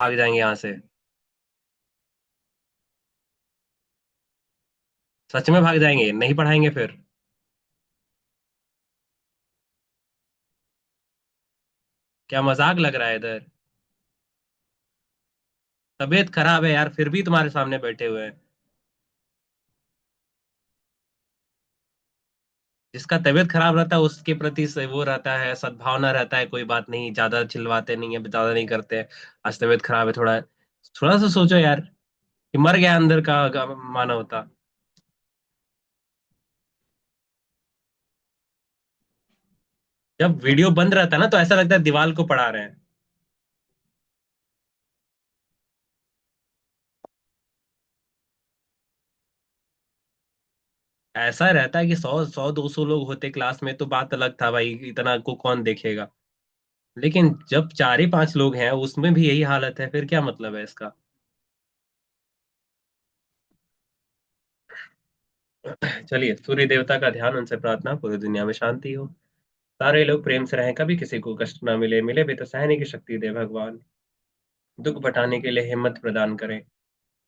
भाग जाएंगे यहाँ से। सच में भाग जाएंगे, नहीं पढ़ाएंगे फिर? क्या मजाक लग रहा है इधर? तबीयत खराब है यार, फिर भी तुम्हारे सामने बैठे हुए हैं। जिसका तबीयत खराब रहता है उसके प्रति से वो रहता है, सद्भावना रहता है, कोई बात नहीं, ज्यादा चिल्लाते नहीं है, ज्यादा नहीं करते हैं। आज तबीयत खराब है, थोड़ा थोड़ा सा सोचो यार, कि मर गया अंदर का मानव होता। जब वीडियो बंद रहता है ना तो ऐसा लगता है दीवार को पढ़ा रहे हैं। ऐसा रहता है कि 100 100 200 लोग होते क्लास में तो बात अलग था भाई, इतना को कौन देखेगा। लेकिन जब 4 ही 5 लोग हैं उसमें भी यही हालत है, फिर क्या मतलब है इसका? चलिए, सूर्य देवता का ध्यान, उनसे प्रार्थना पूरी दुनिया में शांति हो। सारे लोग प्रेम से रहें, कभी किसी को कष्ट ना मिले, मिले भी तो सहने की शक्ति दे भगवान। दुख बटाने के लिए हिम्मत प्रदान करें।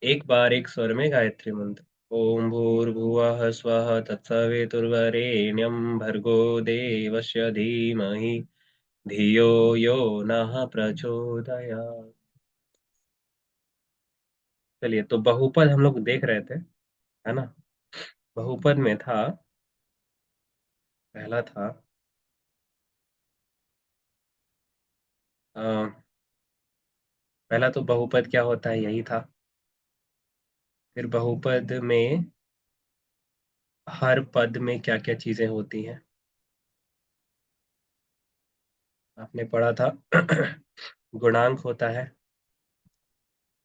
एक बार एक स्वर में गायत्री मंत्र। ओम भूर्भुवः स्वः तत्सवितुर्वरेण्यं भर्गो देवस्य धीमहि धियो यो नः प्रचोदयात्। चलिए, तो बहुपद हम लोग देख रहे थे, है ना? बहुपद में था, पहला था अ, पहला तो बहुपद क्या होता है यही था। फिर बहुपद में हर पद में क्या क्या चीजें होती हैं, आपने पढ़ा था। गुणांक होता है,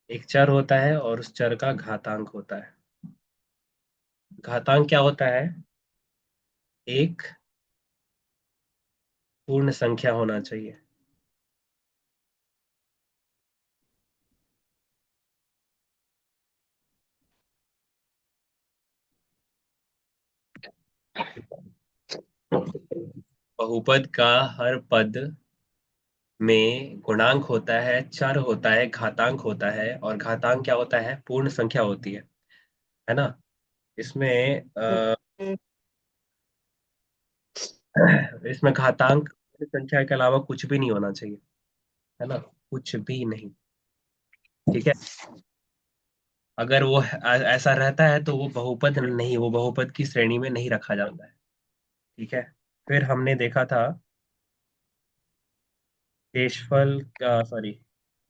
एक चर होता है और उस चर का घातांक होता है। घातांक क्या होता है? एक पूर्ण संख्या होना चाहिए। बहुपद का हर पद में गुणांक होता है, चर होता है, घातांक होता है, और घातांक क्या होता है? पूर्ण संख्या होती है ना? इसमें इसमें घातांक पूर्ण संख्या के अलावा कुछ भी नहीं होना चाहिए, है ना? कुछ भी नहीं। ठीक है। अगर वो ऐसा रहता है तो वो बहुपद नहीं, वो बहुपद की श्रेणी में नहीं रखा जाता है। ठीक है। फिर हमने देखा था शेषफल का, सॉरी,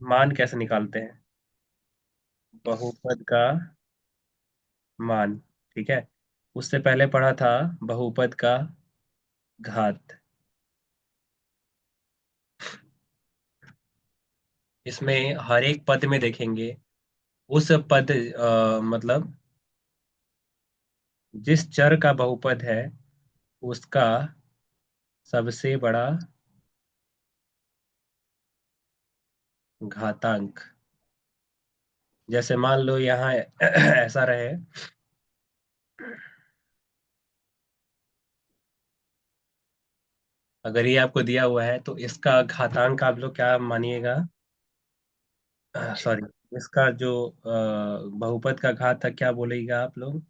मान कैसे निकालते हैं, बहुपद का मान। ठीक है। उससे पहले पढ़ा था बहुपद का घात। इसमें हर एक पद में देखेंगे, उस पद मतलब जिस चर का बहुपद है उसका सबसे बड़ा घातांक। जैसे मान लो यहाँ ऐसा रहे, अगर ये आपको दिया हुआ है तो इसका घातांक आप लोग क्या मानिएगा? सॉरी, इसका जो बहुपद का घात था क्या बोलेगा आप लोग?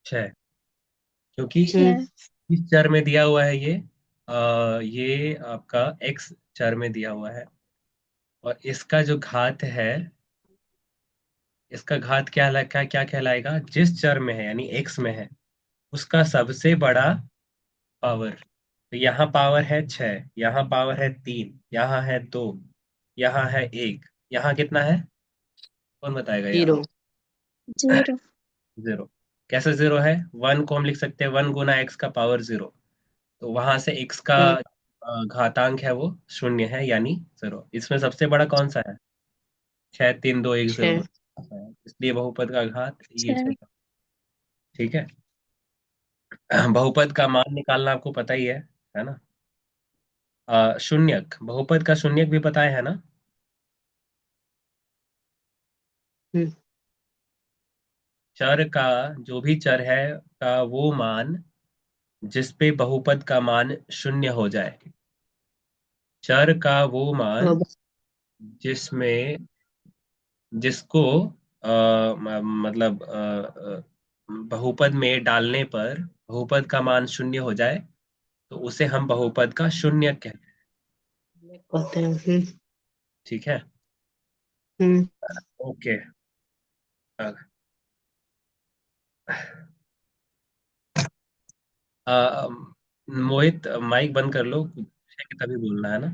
6। क्योंकि छः। इस चर में दिया हुआ है ये आपका एक्स चर में दिया हुआ है। और इसका जो घात है, इसका घात क्या कहलाएगा? जिस चर में है यानी एक्स में है उसका सबसे बड़ा पावर। तो यहाँ पावर है 6, यहाँ पावर है 3, यहाँ है 2, यहाँ है 1, यहाँ कितना है? कौन बताएगा यहाँ? जीरो। जीरो। 0। कैसे 0 है? 1 को हम लिख सकते हैं 1 गुना एक्स का पावर 0। तो वहां से एक्स का घातांक है वो शून्य है, यानी 0। इसमें सबसे बड़ा कौन सा है? 6 3 2 1 0। छः। इसलिए बहुपद का घात ये छः। 6। ठीक है। बहुपद का मान निकालना आपको पता ही है ना? शून्यक, बहुपद का शून्यक भी पता है ना? हम्म। चर का, जो भी चर है का वो मान जिस पे बहुपद का मान शून्य हो जाए, चर का वो हाँ मान बस। जिसमें जिसको मतलब बहुपद में डालने पर बहुपद का मान शून्य हो जाए, तो उसे हम बहुपद का शून्य कहते हैं। कहते हैं। ठीक है। हम्म। ओके। अ, मोहित माइक बंद कर लो, कुछ है कि तभी बोलना है ना।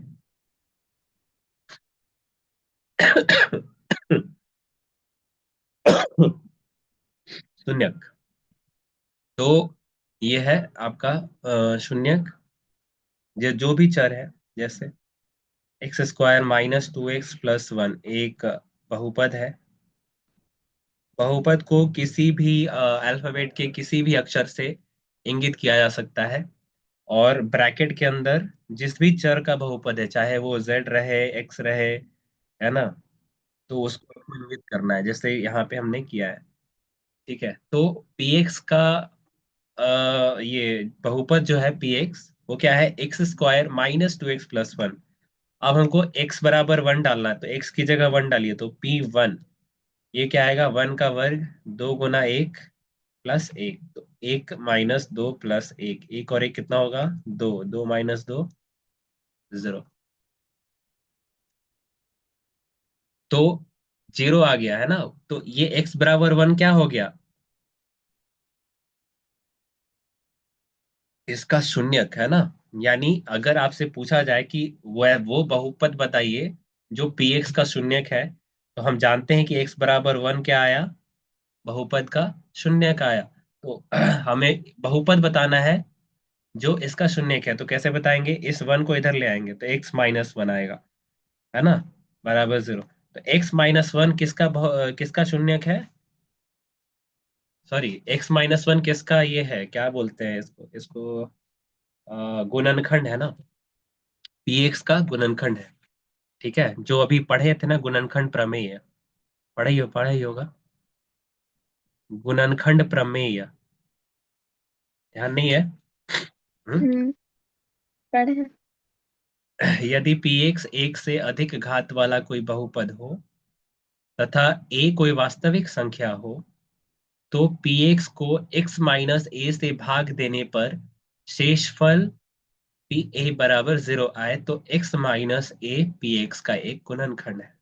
शून्यक। तो ये है आपका शून्यक। ये जो भी चर है, जैसे x square minus 2x plus one एक बहुपद है। बहुपद को किसी भी अल्फाबेट के किसी भी अक्षर से इंगित किया जा सकता है। और ब्रैकेट के अंदर जिस भी चर का बहुपद है, चाहे वो z रहे, x रहे, है ना, तो उसको आपको इंगित करना है, जैसे यहाँ पे हमने किया है। ठीक है। तो px का ये बहुपद जो है px, वो क्या है, x square minus 2x plus one. अब हमको x बराबर वन डालना है, तो x की जगह वन डालिए, तो p1। ये क्या आएगा, वन का वर्ग, दो गुना एक प्लस एक, तो एक माइनस दो प्लस एक, एक और एक कितना होगा, दो, दो माइनस दो, जीरो। तो जीरो आ गया है ना। तो ये x बराबर वन क्या हो गया, इसका शून्यक है ना। यानी अगर आपसे पूछा जाए कि वो बहुपद बताइए जो px का शून्यक है, तो हम जानते हैं कि x बराबर वन क्या आया, बहुपद का शून्यक आया। तो हमें बहुपद बताना है जो इसका शून्यक है, तो कैसे बताएंगे, इस वन को इधर ले आएंगे, तो x माइनस वन आएगा, है ना, बराबर जीरो। तो x माइनस वन किसका शून्यक है, सॉरी, x माइनस वन किसका ये है, क्या बोलते हैं इसको, इसको गुणनखंड है ना, px का गुणनखंड है। ठीक है, जो अभी पढ़े थे ना गुणनखंड प्रमेय, पढ़ा ही होगा, गुणनखंड प्रमेय, ध्यान नहीं है। हम्म? हम्म। पढ़े हैं। यदि px एक से अधिक घात वाला कोई बहुपद हो तथा a कोई वास्तविक संख्या हो, तो px को x माइनस a से भाग देने पर शेषफल pa बराबर जीरो आए, तो x माइनस a px का एक गुणनखंड है।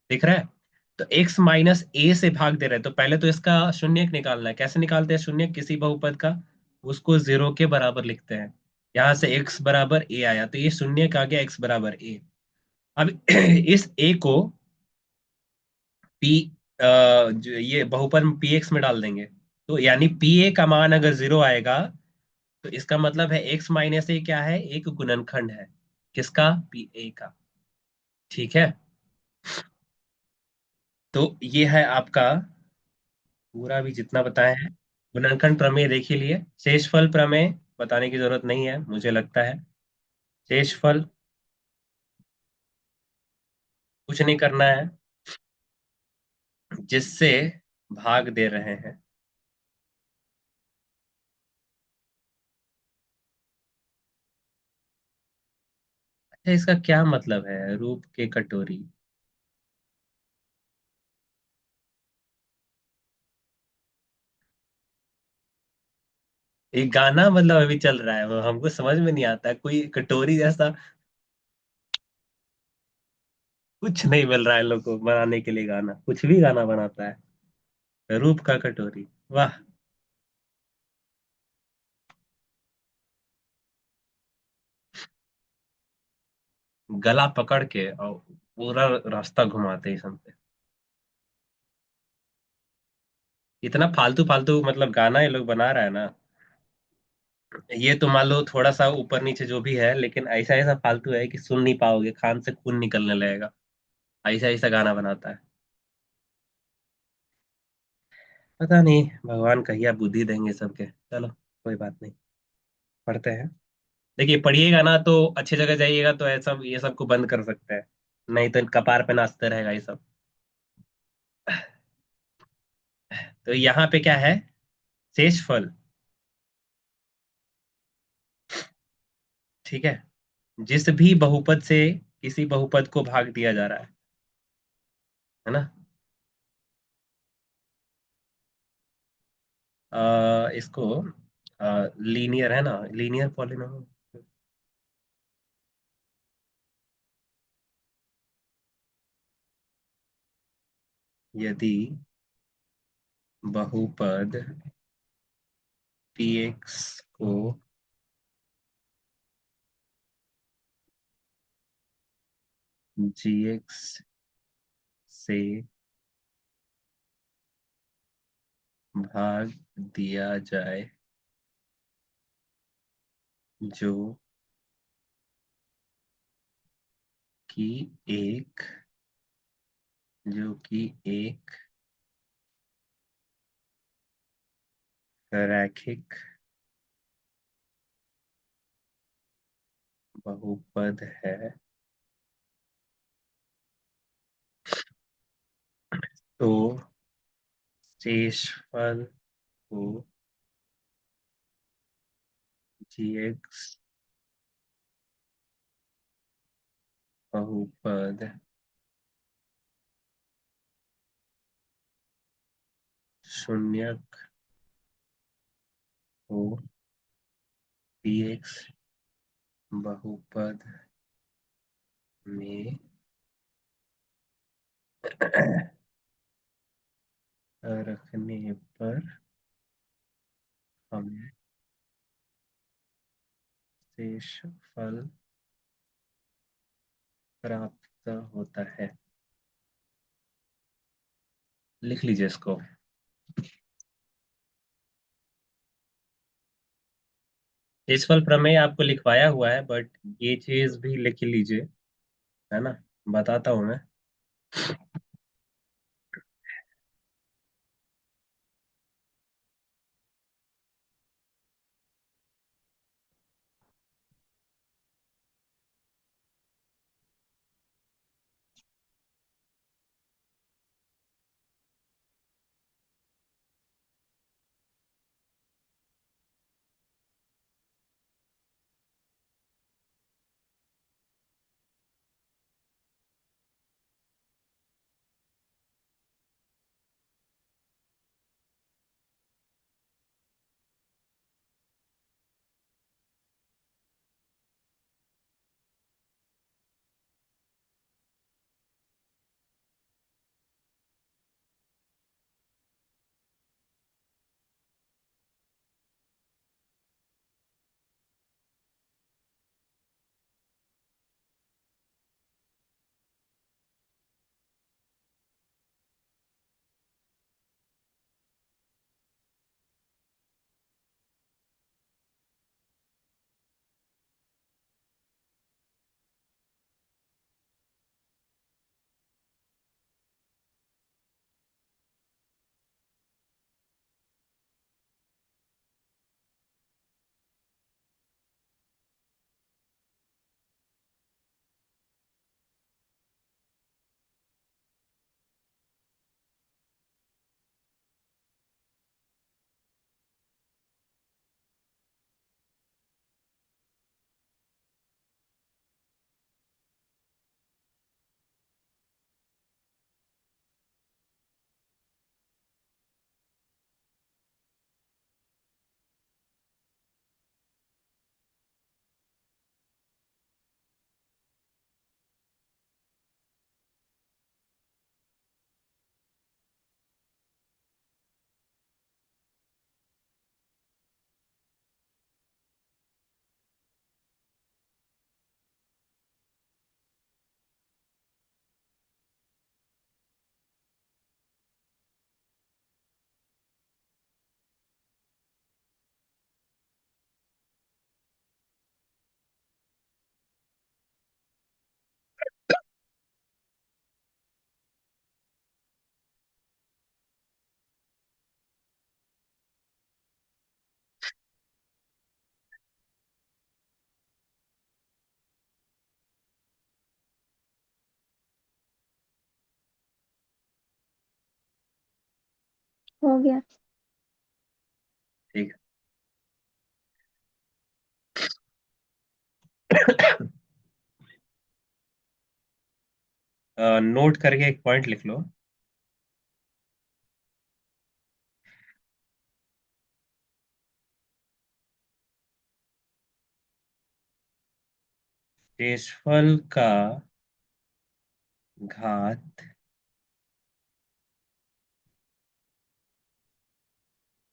दिख रहा है। तो x माइनस a से भाग दे रहे हैं, तो पहले तो इसका शून्यक निकालना है। कैसे निकालते हैं शून्यक किसी बहुपद का, उसको जीरो के बराबर लिखते हैं। यहां से x बराबर a आया, तो ये शून्यक आ गया x बराबर a। अब इस a को p जो ये बहुपद में px में डाल देंगे, तो यानी pa का मान अगर जीरो आएगा, तो इसका मतलब है x माइनस ए क्या है, एक गुणनखंड है, किसका, pa का। ठीक है। तो ये है आपका पूरा भी जितना बताया है। गुणनखंड प्रमेय देख ही लिए, शेषफल प्रमेय बताने की जरूरत नहीं है मुझे लगता है। शेषफल कुछ नहीं करना है, जिससे भाग दे रहे हैं। अच्छा, इसका क्या मतलब है, रूप के कटोरी। ये गाना मतलब अभी चल रहा है, वो हमको समझ में नहीं आता, कोई कटोरी जैसा कुछ नहीं मिल रहा है लोग को बनाने के लिए, गाना कुछ भी गाना बनाता है, रूप का कटोरी, वाह। गला पकड़ के और पूरा रास्ता घुमाते ही सुनते। इतना फालतू फालतू मतलब गाना ये लोग बना रहा है ना, ये तो मान लो थोड़ा सा ऊपर नीचे जो भी है, लेकिन ऐसा ऐसा फालतू है कि सुन नहीं पाओगे, कान से खून निकलने लगेगा, ऐसा ऐसा गाना बनाता है। पता नहीं भगवान कहिया बुद्धि देंगे सबके, चलो कोई बात नहीं, पढ़ते हैं। देखिए पढ़िएगा ना तो अच्छी जगह जाइएगा, तो ऐसा ये सब को बंद कर सकते हैं, नहीं तो कपार पे नाचते रहेगा ये सब। तो यहाँ पे क्या है, शेषफल। ठीक है। जिस भी बहुपद से किसी बहुपद को भाग दिया जा रहा है ना। इसको लीनियर है ना, लीनियर पॉलिनोमियल। यदि बहुपद px को gx से भाग दिया जाए, जो कि एक जो कि एक रैखिक बहुपद है, तो शेषफल को gx बहुपद शून्यक को px बहुपद में रखने पर हमें शेषफल प्राप्त होता है। लिख लीजिए इसको। शेषफल प्रमेय आपको लिखवाया हुआ है, बट ये चीज भी लिख लीजिए, है ना। बताता हूँ मैं। हो गया। ठीक है। नोट करके एक पॉइंट लिख लो। शेषफल का घात,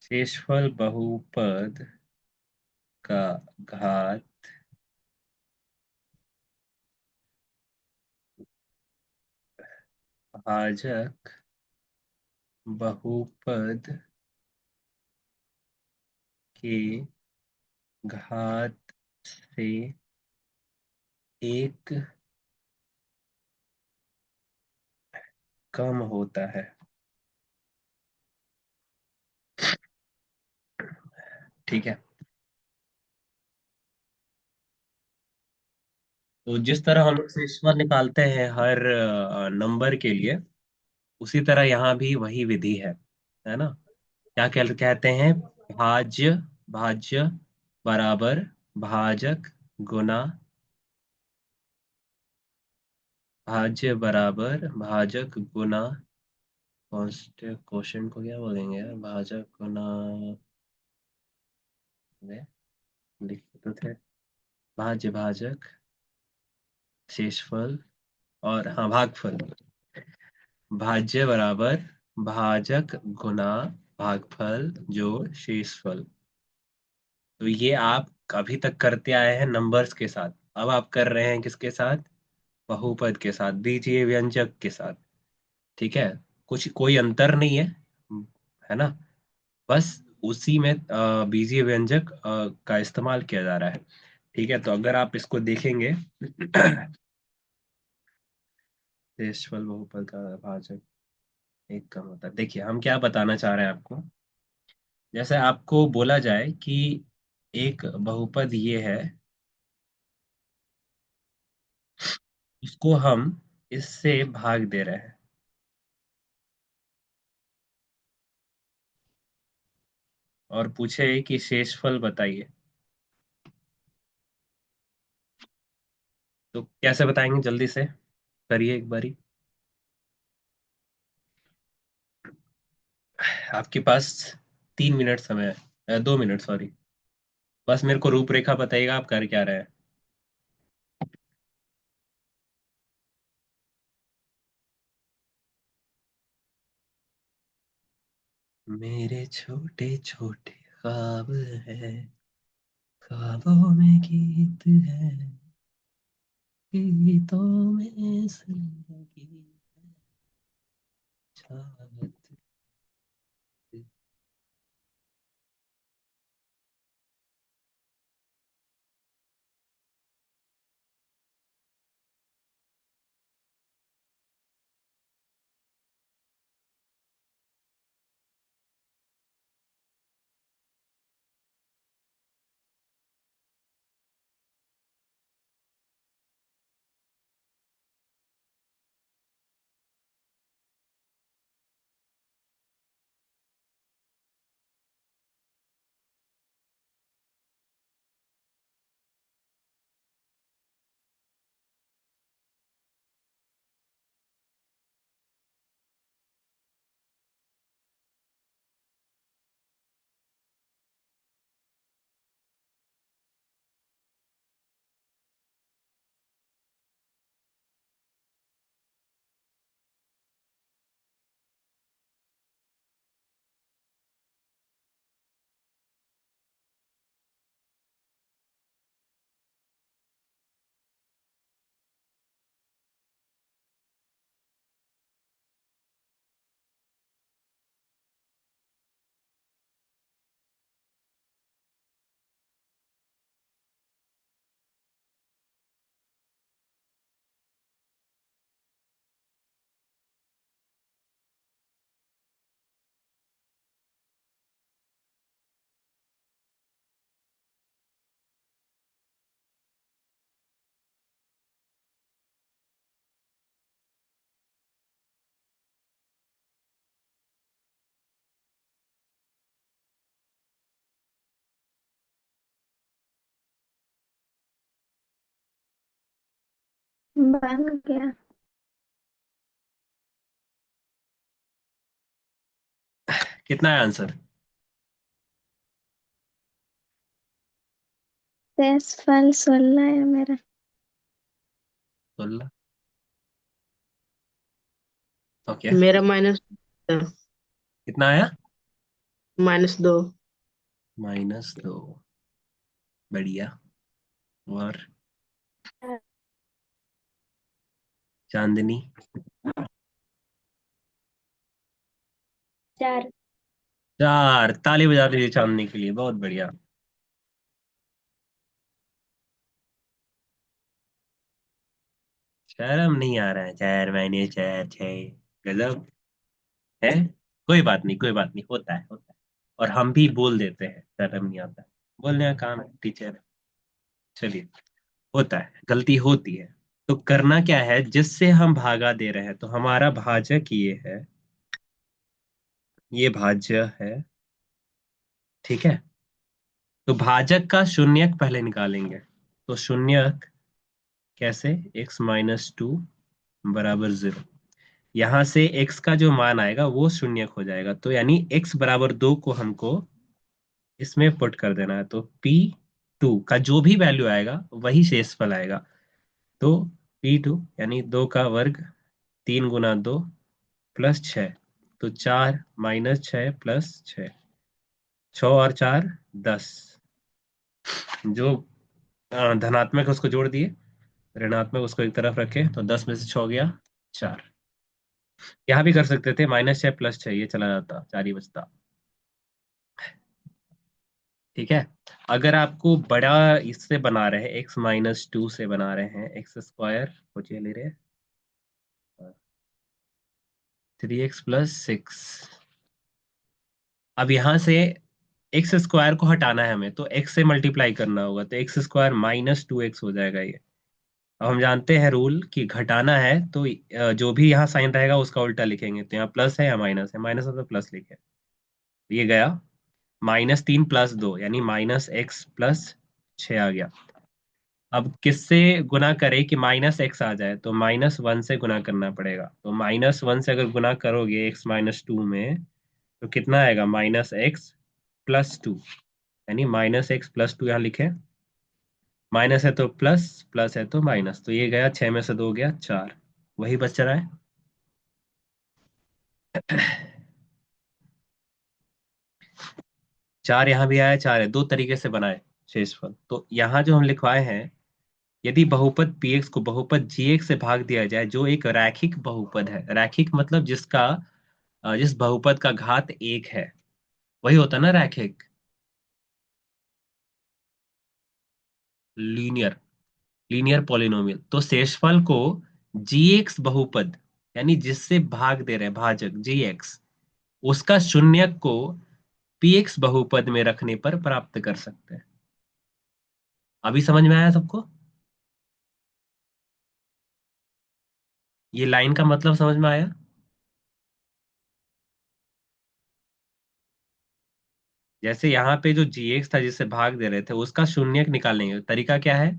शेषफल बहुपद का घात भाजक बहुपद के घात से एक कम होता है। ठीक है। तो जिस तरह हम लोग शेषफल निकालते हैं हर नंबर के लिए, उसी तरह यहाँ भी वही विधि है ना। क्या कहते हैं? भाज्य, भाज्य बराबर भाजक गुना, भाज्य बराबर भाजक गुना, क्वेश्चन को क्या बोलेंगे यार, भाजक गुना, वे लिखे तो थे, भाज्य भाजक शेषफल और हाँ भागफल, भाज्य बराबर भाजक गुना भागफल जोड़ शेषफल। तो ये आप अभी तक करते आए हैं नंबर्स के साथ, अब आप कर रहे हैं किसके साथ? बहुपद के साथ, बीजीय व्यंजक के साथ। ठीक है। कुछ कोई अंतर नहीं है ना। बस उसी में बीजीय व्यंजक का इस्तेमाल किया जा रहा है। ठीक है, तो अगर आप इसको देखेंगे शेषफल बहुपद का भाजक एक कम होता है। देखिए हम क्या बताना चाह रहे हैं आपको। जैसे आपको बोला जाए कि एक बहुपद ये है, उसको हम इससे भाग दे रहे हैं, और पूछे कि शेषफल बताइए, तो कैसे बताएंगे? जल्दी से करिए एक बारी। आपके पास 3 मिनट समय है, 2 मिनट सॉरी। बस मेरे को रूपरेखा बताइएगा आप कर क्या रहे हैं। मेरे छोटे छोटे ख्वाब है, ख्वाबों में गीत है, गीतों में जिंदगी है, चाहत। बन गया। कितना है आंसर? शेषफल 16 है मेरा। 16। ओके। मेरा कितना आया? -2। -2। बढ़िया। और चांदनी? 4। 4। ताली बजा दीजिए चांदनी के लिए, बहुत बढ़िया। शर्म नहीं आ रहा है, 4 - 4 = 6। गजब है। कोई बात नहीं, कोई बात नहीं, होता है, होता है। और हम भी बोल देते हैं, शर्म नहीं आता। बोलने का काम है, टीचर है। चलिए, होता है, गलती होती है। तो करना क्या है, जिससे हम भागा दे रहे हैं, तो हमारा भाजक ये है, ये भाज्य है। ठीक है। तो भाजक का शून्यक पहले निकालेंगे। तो शून्यक कैसे? x - 2 बराबर 0। यहां से x का जो मान आएगा वो शून्यक हो जाएगा, तो यानी x बराबर 2 को हमको इसमें पुट कर देना है। तो P2 का जो भी वैल्यू आएगा वही शेषफल आएगा। तो P2 यानी 2 का वर्ग, 3 × 2 + 6। तो 4 - 6 + 6, 6 और 4 = 10। जो धनात्मक है उसको जोड़ दिए, ऋणात्मक उसको एक तरफ रखे, तो 10 में से 6 गया 4। यहाँ भी कर सकते थे, -6 + 6, ये चला जाता, 4 ही बचता। ठीक है। अगर आपको बड़ा इससे बना रहे हैं, x - 2 से बना रहे हैं, x² को ले रहे हैं, 3x + 6। अब यहाँ से x² को हटाना है हमें, तो x से मल्टीप्लाई करना होगा, तो x² -2x हो जाएगा ये। अब हम जानते हैं रूल कि घटाना है तो जो भी यहाँ साइन रहेगा उसका उल्टा लिखेंगे। तो यहाँ प्लस है या माइनस है, माइनस है तो प्लस लिखे। ये गया -3 + 2 यानी -x + 6 आ गया। अब किससे गुना करें कि -x आ जाए, तो -1 से गुना करना पड़ेगा। तो -1 से अगर गुना करोगे x - 2 में, तो कितना आएगा? -x + 2, यानी -x + 2 यहाँ लिखे। माइनस है तो प्लस, प्लस है तो माइनस, तो ये गया 6 में से 2 गया 4। वही बच रहा है। 4 यहाँ भी आया, 4 है, दो तरीके से बनाए शेषफल। तो यहाँ जो हम लिखवाए हैं, यदि बहुपद px को बहुपद gx से भाग दिया जाए, जो एक रैखिक बहुपद है, रैखिक मतलब जिसका जिस बहुपद का घात 1 है, वही होता है ना रैखिक। Linear, linear polynomial. तो शेषफल को gx बहुपद, यानी जिससे भाग दे रहे हैं भाजक gx, उसका शून्यक को px बहुपद में रखने पर प्राप्त कर सकते हैं। अभी समझ में आया सबको? ये लाइन का मतलब समझ में आया? जैसे यहाँ पे जो gx था जिससे भाग दे रहे थे, उसका शून्यक निकालेंगे। तरीका क्या है?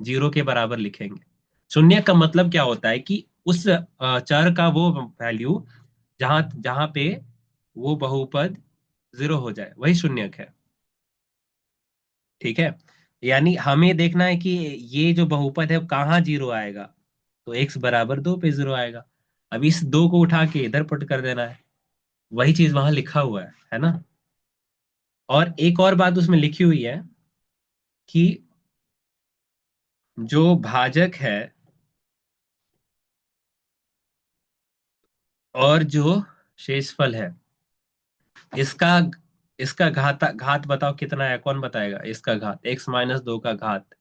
0 के बराबर लिखेंगे। शून्यक का मतलब क्या होता है कि उस चर का वो वैल्यू जहां जहां पे वो बहुपद 0 हो जाए, वही शून्यक है। ठीक है। यानी हमें देखना है कि ये जो बहुपद है वो कहाँ 0 आएगा। तो x = 2 पे 0 आएगा। अब इस 2 को उठा के इधर पुट कर देना है। वही चीज वहां लिखा हुआ है ना। और एक और बात उसमें लिखी हुई है कि जो भाजक है और जो शेषफल है, इसका इसका घात बताओ कितना है, कौन बताएगा? इसका घात, x - 2 का घात।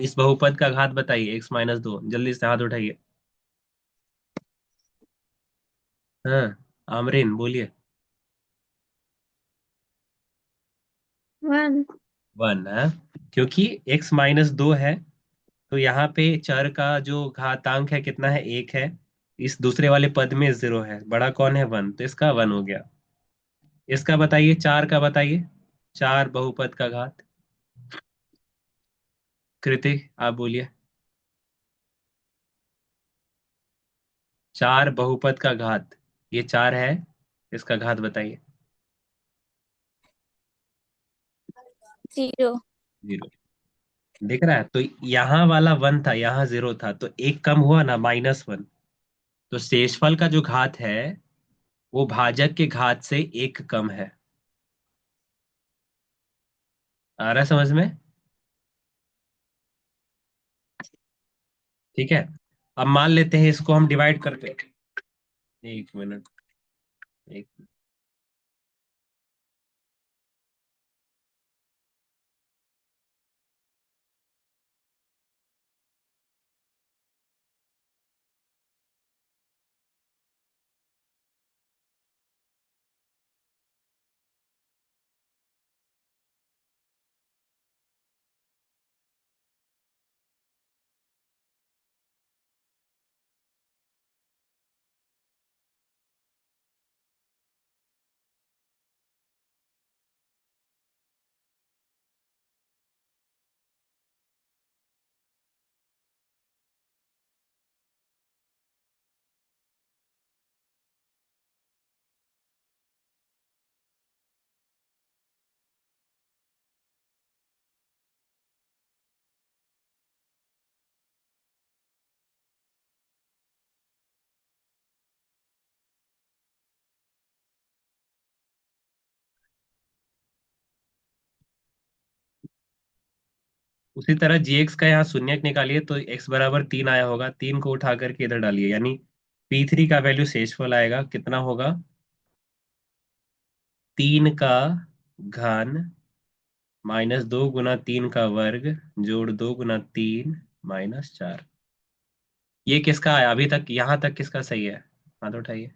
इस बहुपद का घात बताइए, x - 2, जल्दी से हाथ उठाइए। हाँ, आमरीन बोलिए। 1। 1 है, क्योंकि x - 2 है, तो यहाँ पे चर का जो घातांक है कितना है? 1 है। इस दूसरे वाले पद में 0 है, बड़ा कौन है? 1, तो इसका 1 हो गया। इसका बताइए, 4 का बताइए, 4 बहुपद का घात। कृतिक आप बोलिए। 4 बहुपद का घात। ये 4 है, इसका घात बताइए। 0। 0। दिख रहा है? तो यहाँ वाला 1 था, यहाँ 0 था, तो एक कम हुआ ना, -1। तो शेषफल का जो घात है वो भाजक के घात से एक कम है। आ रहा है समझ में? ठीक है। अब मान लेते हैं इसको हम डिवाइड करके। एक मिनट। एक उसी तरह gx का यहाँ शून्यक निकालिए तो x बराबर 3 आया होगा, 3 को उठा करके इधर डालिए, यानी P3 का वैल्यू शेषफल आएगा, कितना होगा? 3 का घन -2 × 3 का वर्ग जोड़ 2 × 3 -4। ये किसका आया अभी तक, यहाँ तक किसका सही है? हाथ उठाइए।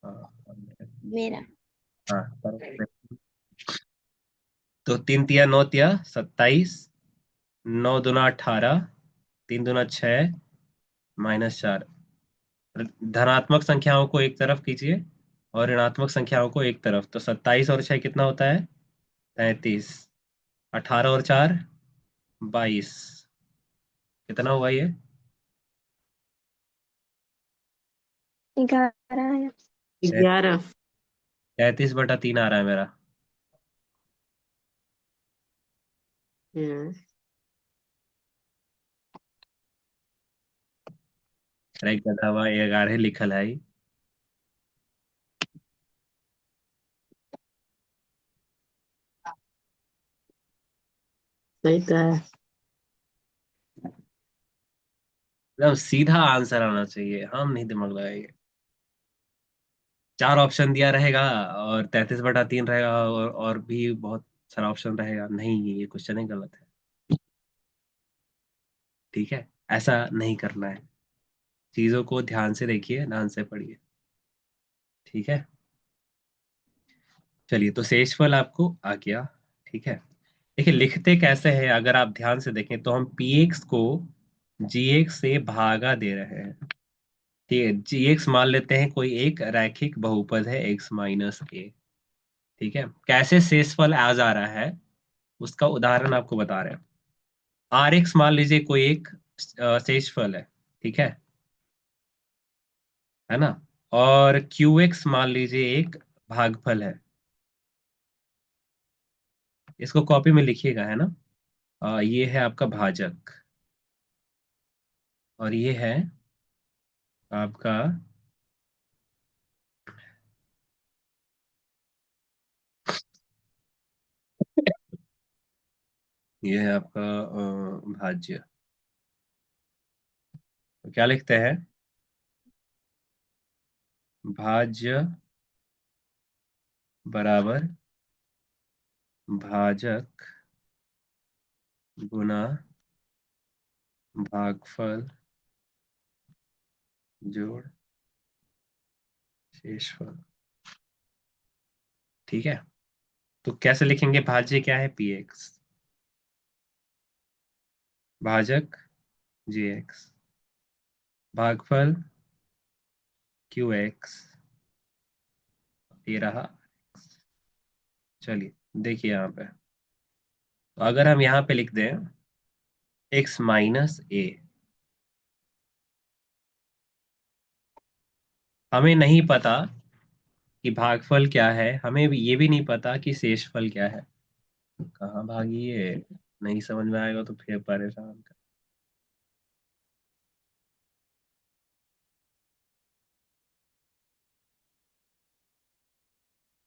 हाँ। मेरा। हाँ, तो 3 तिया 9 तिया 27, 9 दूना 18, 3 दूना 6 -4। धनात्मक संख्याओं को एक तरफ कीजिए और ऋणात्मक संख्याओं को एक तरफ, तो 27 और 6 कितना होता है? 33। 18 और 4 22। कितना हुआ ये? 11 है। 11। 33/3 आ रहा है मेरा। हाँ, अरे गधा हुआ, 11 लिखल है। सही तो है। एकदम सीधा आंसर आना चाहिए, हम नहीं दिमाग लगाएंगे। 4 ऑप्शन दिया रहेगा और 33/3 रहेगा, और भी बहुत सारा ऑप्शन रहेगा, नहीं ये क्वेश्चन ही गलत है। ठीक है, ऐसा नहीं करना है। चीजों को ध्यान से देखिए, ध्यान से पढ़िए। ठीक है। चलिए, तो शेषफल आपको आ गया। ठीक है। देखिए लिखते कैसे हैं, अगर आप ध्यान से देखें तो हम px को gx से भागा दे रहे हैं। ठीक है, gx मान लेते हैं कोई एक रैखिक बहुपद है x-a। ठीक है, कैसे शेषफल आ जा रहा है उसका उदाहरण आपको बता रहे हैं। rx मान लीजिए कोई एक शेषफल है। ठीक है है ना? और qx मान लीजिए एक भागफल है। इसको कॉपी में लिखिएगा, है ना? ये है आपका भाजक, और ये है आपका, ये है आपका भाज्य। तो क्या लिखते हैं? भाज्य बराबर भाजक गुना भागफल जोड़ शेषफल। ठीक है, तो कैसे लिखेंगे? भाज्य क्या है? px, भाजक gx, भागफल qx, ये रहा। चलिए देखिए यहाँ पे, तो अगर हम यहाँ पे लिख दें x-a, हमें नहीं पता कि भागफल क्या है, हमें ये भी नहीं पता कि शेषफल क्या है। कहाँ भागी ये, नहीं समझ में आएगा तो फिर परेशान कर।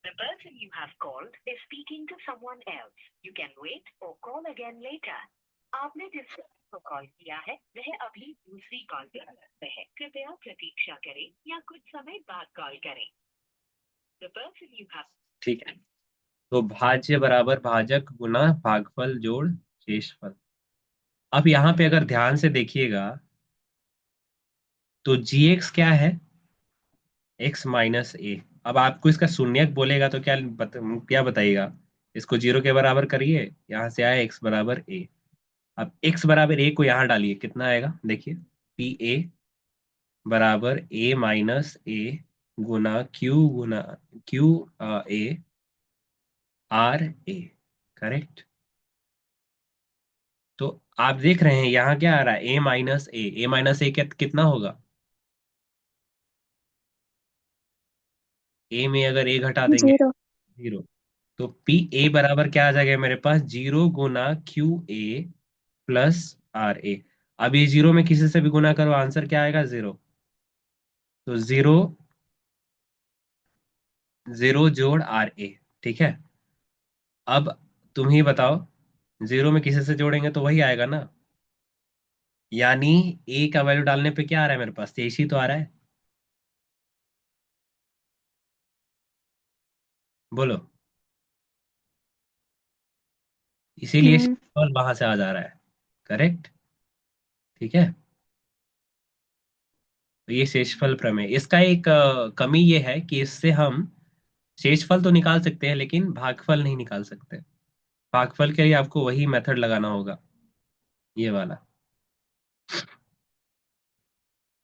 The person you have called is speaking to someone else. You can wait or call again later. आपने जिस को कॉल किया है वह अभी दूसरी कॉल पे व्यस्त है। कृपया प्रतीक्षा करें या कुछ समय बाद कॉल करें। The person you have ठीक है, तो भाज्य बराबर भाजक गुना भागफल जोड़ शेषफल। अब यहाँ पे अगर ध्यान से देखिएगा तो जी क्या है, एक्स माइनस ए। अब आपको इसका शून्यक बोलेगा तो क्या बताइएगा, इसको जीरो के बराबर करिए, यहाँ से आया एक्स बराबर ए। अब एक्स बराबर ए को यहाँ डालिए, कितना आएगा देखिए, पी ए बराबर ए माइनस ए गुना Q A R A, correct. तो आप देख रहे हैं यहाँ क्या आ रहा है, ए माइनस ए कितना होगा, ए में अगर ए घटा देंगे 0। जीरो। तो पी ए बराबर क्या आ जाएगा मेरे पास, जीरो गुना Q A plus R A. अब ये जीरो में किसी से भी गुना करो, आंसर क्या आएगा, जीरो। तो जीरो, जीरो जोड़ आर ए, ठीक है। अब तुम ही बताओ, जीरो में किसी से जोड़ेंगे तो वही आएगा ना, यानी ए का वैल्यू डालने पे क्या आ रहा है मेरे पास, 23 ही तो आ रहा है। बोलो, इसीलिए हम्म। शेषफल वहां से आ जा रहा है, करेक्ट। ठीक है, तो ये शेषफल प्रमेय, इसका एक कमी ये है कि इससे हम शेषफल तो निकाल सकते हैं लेकिन भागफल नहीं निकाल सकते। भागफल के लिए आपको वही मेथड लगाना होगा, ये वाला।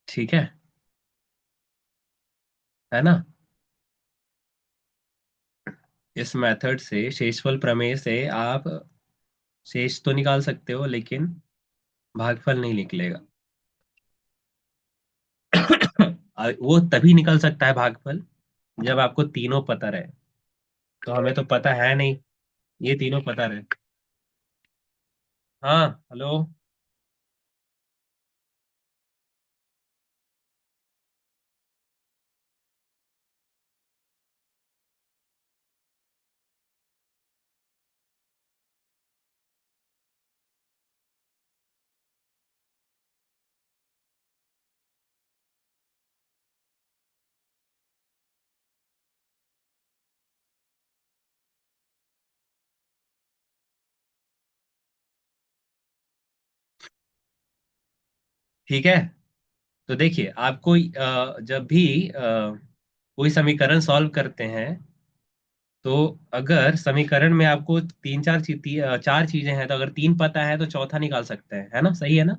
ठीक है ना। इस मेथड से, शेषफल प्रमेय से आप शेष तो निकाल सकते हो लेकिन भागफल नहीं निकलेगा। वो तभी निकल सकता है भागफल जब आपको तीनों पता रहे। तो हमें तो पता है नहीं, ये तीनों पता रहे। हाँ, हेलो। ठीक है, तो देखिए आपको जब भी कोई समीकरण सॉल्व करते हैं, तो अगर समीकरण में आपको चार चीजें हैं, तो अगर तीन पता है तो चौथा निकाल सकते हैं, है ना, सही है ना।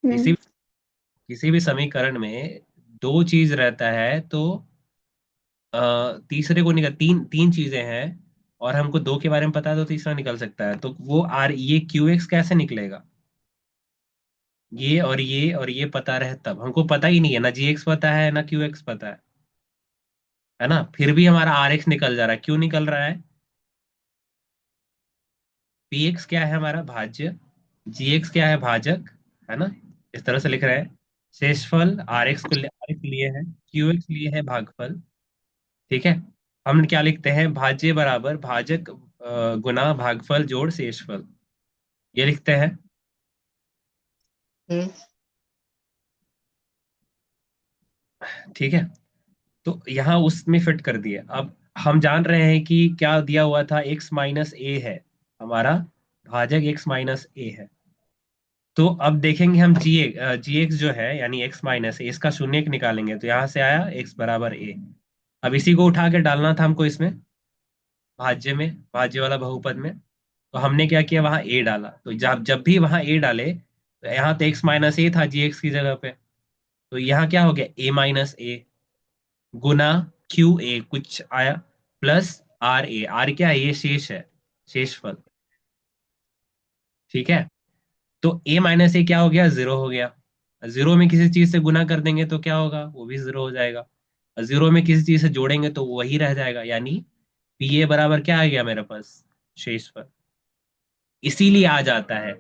किसी हम्म। किसी भी समीकरण में दो चीज रहता है तो तीसरे को निकल, तीन तीन चीजें हैं और हमको दो के बारे में पता है तो तीसरा निकल सकता है, तो वो आर ये क्यू एक्स कैसे निकलेगा, ये और ये पता रहे तब। हमको पता ही नहीं है ना, जी एक्स पता है ना क्यू एक्स पता है ना, फिर भी हमारा आर एक्स निकल जा रहा है, क्यों निकल रहा है, पी एक्स क्या है हमारा भाज्य, जी एक्स क्या है भाजक, है ना, इस तरह से लिख रहे हैं। शेषफल आर एक्स लिए है, क्यू एक्स लिए है भागफल। ठीक है, हम क्या लिखते हैं, भाज्य बराबर भाजक गुना भागफल जोड़ शेषफल, ये लिखते हैं। हम्म। ठीक है, तो यहाँ उसमें फिट कर दिए। अब हम जान रहे हैं कि क्या दिया हुआ था, एक्स माइनस ए है हमारा, भाजक एक्स माइनस ए है। तो अब देखेंगे हम जी एक्स जो है यानी एक्स माइनस ए, इसका शून्य निकालेंगे, तो यहाँ से आया एक्स बराबर ए। अब इसी को उठा के डालना था हमको इसमें, भाज्य में, भाज्य वाला बहुपद में। तो हमने क्या किया, वहां ए डाला, तो जब जब भी वहां ए डाले तो यहाँ तो एक्स माइनस ए था जी एक्स की जगह पे, तो यहाँ क्या हो गया, ए माइनस ए गुना क्यू ए कुछ आया प्लस आर ए, आर क्या है, ये शेष है, शेषफल। ठीक है, तो ए माइनस ए क्या हो गया, जीरो हो गया, जीरो में किसी चीज से गुना कर देंगे तो क्या होगा, वो भी जीरो हो जाएगा। और जीरो में किसी चीज से जोड़ेंगे तो वही रह जाएगा, यानी पी ए बराबर क्या आ गया मेरे पास, शेषफल। इसीलिए आ जाता है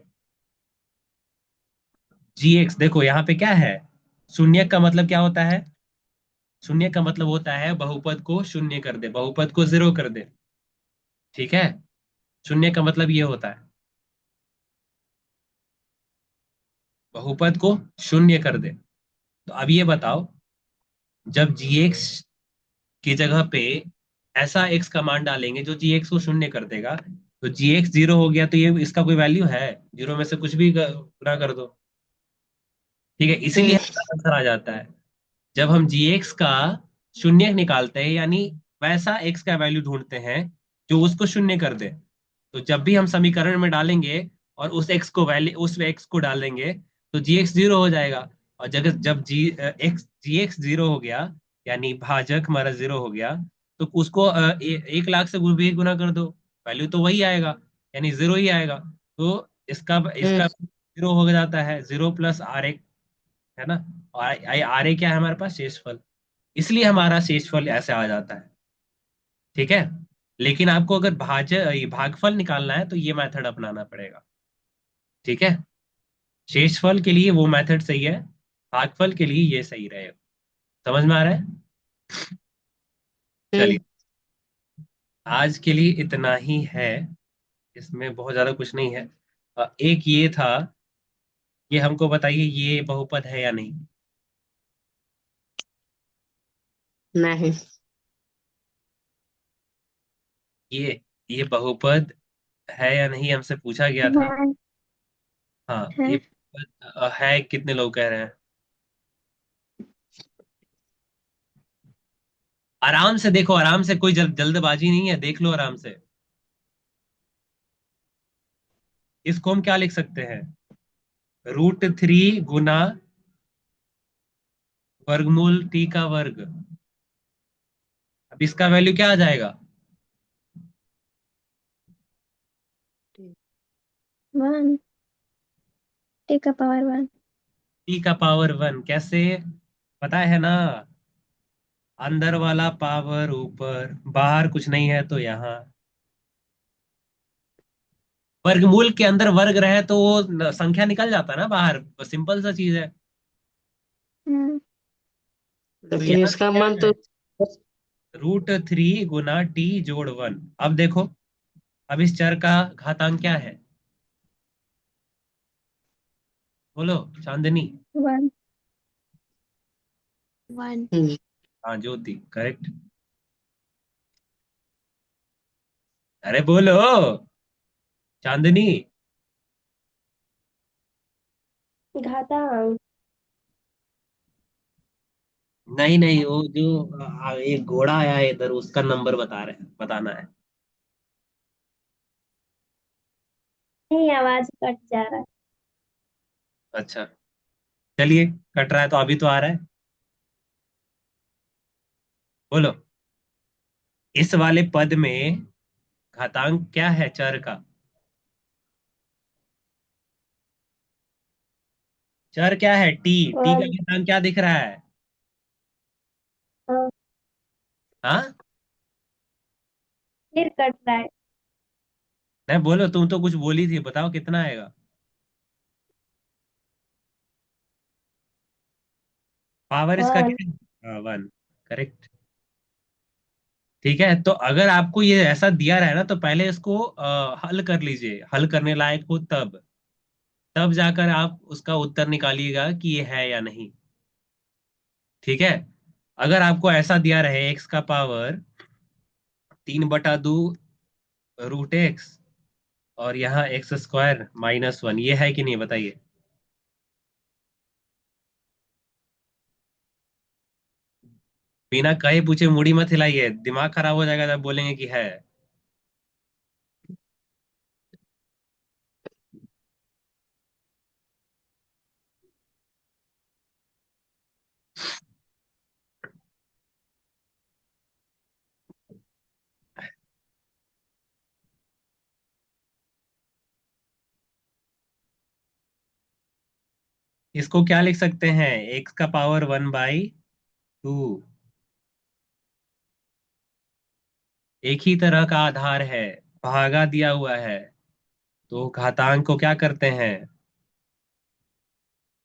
जी एक्स। देखो यहाँ पे क्या है, शून्य का मतलब क्या होता है, शून्य का मतलब होता है बहुपद को शून्य कर दे, बहुपद को जीरो कर दे। ठीक है, शून्य का मतलब ये होता है बहुपद को शून्य कर दे। तो अब ये बताओ, जब जी एक्स की जगह पे ऐसा एक्स का मान डालेंगे जो जी एक्स को शून्य कर देगा, तो जी एक्स जीरो हो गया, तो ये इसका कोई वैल्यू है, जीरो में से कुछ भी गुणा कर दो। ठीक है, इसीलिए हम्म हमारा आंसर आ जाता है। जब हम जी एक्स का शून्य निकालते हैं, यानी वैसा एक्स का वैल्यू ढूंढते हैं जो उसको शून्य कर दे, तो जब भी हम समीकरण में डालेंगे और उस एक्स को डालेंगे, तो जी एक्स जीरो हो जाएगा। और जब जब जी एक्स जीरो हो गया, यानी भाजक हमारा जीरो हो गया, तो उसको 1 लाख से भी गुना कर दो, वैल्यू तो वही आएगा, यानी जीरो ही आएगा। तो इसका हम्म इसका जीरो हो जाता है, जीरो प्लस आर, है ना। और आर ए क्या है हमारे पास, शेषफल। इसलिए हमारा शेषफल ऐसे आ जाता है। ठीक है, लेकिन आपको अगर ये भागफल निकालना है तो ये मेथड अपनाना पड़ेगा। ठीक है, शेषफल के लिए वो मेथड सही है, भागफल के लिए ये सही रहेगा। समझ में आ रहा है। चलिए, हम्म आज के लिए इतना ही है, इसमें बहुत ज्यादा कुछ नहीं है। एक ये था, ये हमको बताइए ये बहुपद है या नहीं। नहीं। ये बहुपद है या नहीं हमसे पूछा गया था। है। हाँ, है। ये है, कितने लोग कह रहे हैं। आराम से देखो, आराम से, कोई जल्दबाजी नहीं है, देख लो आराम से। इसको हम क्या लिख सकते हैं, √3 गुना वर्गमूल टी का वर्ग। अब इसका वैल्यू क्या आ जाएगा, 1 टी का पावर 1। टी का पावर 1। कैसे, पता है ना, अंदर वाला पावर ऊपर, बाहर कुछ नहीं है तो यहाँ। वर्गमूल के अंदर वर्ग रहे तो वो संख्या निकल जाता है ना बाहर, सिंपल सा चीज है। तो लेकिन यहाँ इसका क्या मान है, तो √3 गुना टी जोड़ 1। अब देखो, अब इस चर का घातांक क्या है, बोलो चांदनी। 1। 1। हाँ ज्योति, करेक्ट। अरे बोलो चांदनी। घातांक। नहीं नहीं, वो जो एक घोड़ा आया है इधर, उसका नंबर बता रहे हैं, बताना है। नहीं, आवाज कट जा रहा है। अच्छा, चलिए, कट रहा है तो अभी तो आ रहा है, बोलो। इस वाले पद में घातांक क्या है चर का, चर क्या है, टी। टी का 1। घातांक क्या दिख रहा है, हाँ। फिर कट रहा है। नहीं बोलो, तुम तो कुछ बोली थी, बताओ कितना आएगा। पावर इसका 1। क्या है, हाँ 1, करेक्ट। ठीक है, तो अगर आपको ये ऐसा दिया रहा है ना, तो पहले इसको हल कर लीजिए, हल करने लायक हो तब, तब जाकर आप उसका उत्तर निकालिएगा कि ये है या नहीं। ठीक है, अगर आपको ऐसा दिया रहे एक्स का पावर 3/2 √x, और यहाँ x² -1, ये है कि नहीं बताइए। बिना कहे पूछे मुड़ी मत हिलाइए, दिमाग खराब हो जाएगा जब बोलेंगे कि है। इसको क्या लिख सकते हैं, एक्स का पावर 1/2। एक ही तरह का आधार है, भागा दिया हुआ है, तो घातांक को क्या करते हैं,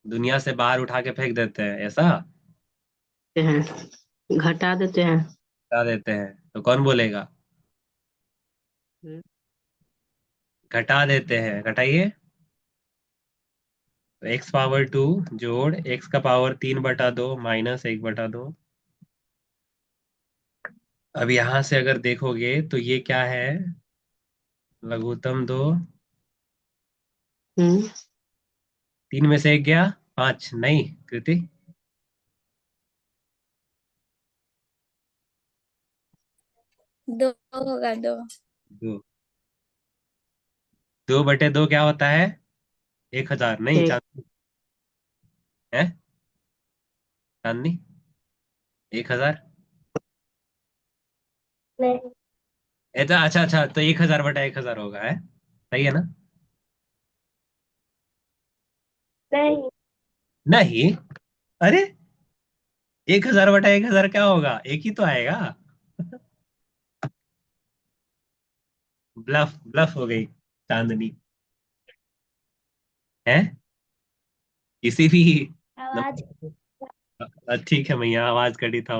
दुनिया से बाहर उठा के फेंक देते हैं, ऐसा देते हैं, घटा देते हैं। बता देते हैं। तो कौन बोलेगा, हम्म, घटा देते हैं, घटाइए। तो एक्स पावर 2 जोड़ एक्स का पावर 3/2 माइनस 1/2। अब यहां से अगर देखोगे तो ये क्या है, लघुत्तम दो, हम्म, 3 में से 1 गया, 5 नहीं कृति, 2 होगा 2। 2, 2/2 क्या होता है, 1,000 नहीं, एक। चांदनी है, चांदनी 1,000। नहीं। ऐसा, अच्छा अच्छा, तो 1,000/1,000 होगा, है सही है ना। नहीं। नहीं, अरे 1,000/1,000 क्या होगा, एक ही तो आएगा। ब्लफ ब्लफ हो गई चांदनी, है किसी भी आवाज। नंबर। ठीक है भैया, आवाज कटी था।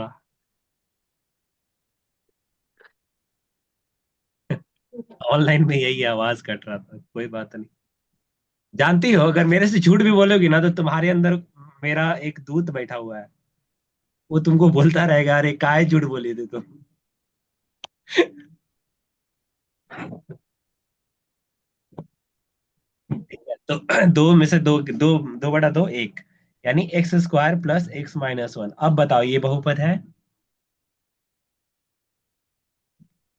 ऑनलाइन में यही आवाज कट रहा था, कोई बात नहीं। जानती हो, अगर मेरे से झूठ भी बोलोगी ना तो तुम्हारे अंदर मेरा एक दूत बैठा हुआ है, वो तुमको बोलता रहेगा, अरे काहे झूठ बोली थी तुम। ठीक है, तो दो में से दो, 2/2 1, यानी x² प्लस x-1। अब बताओ ये बहुपद है,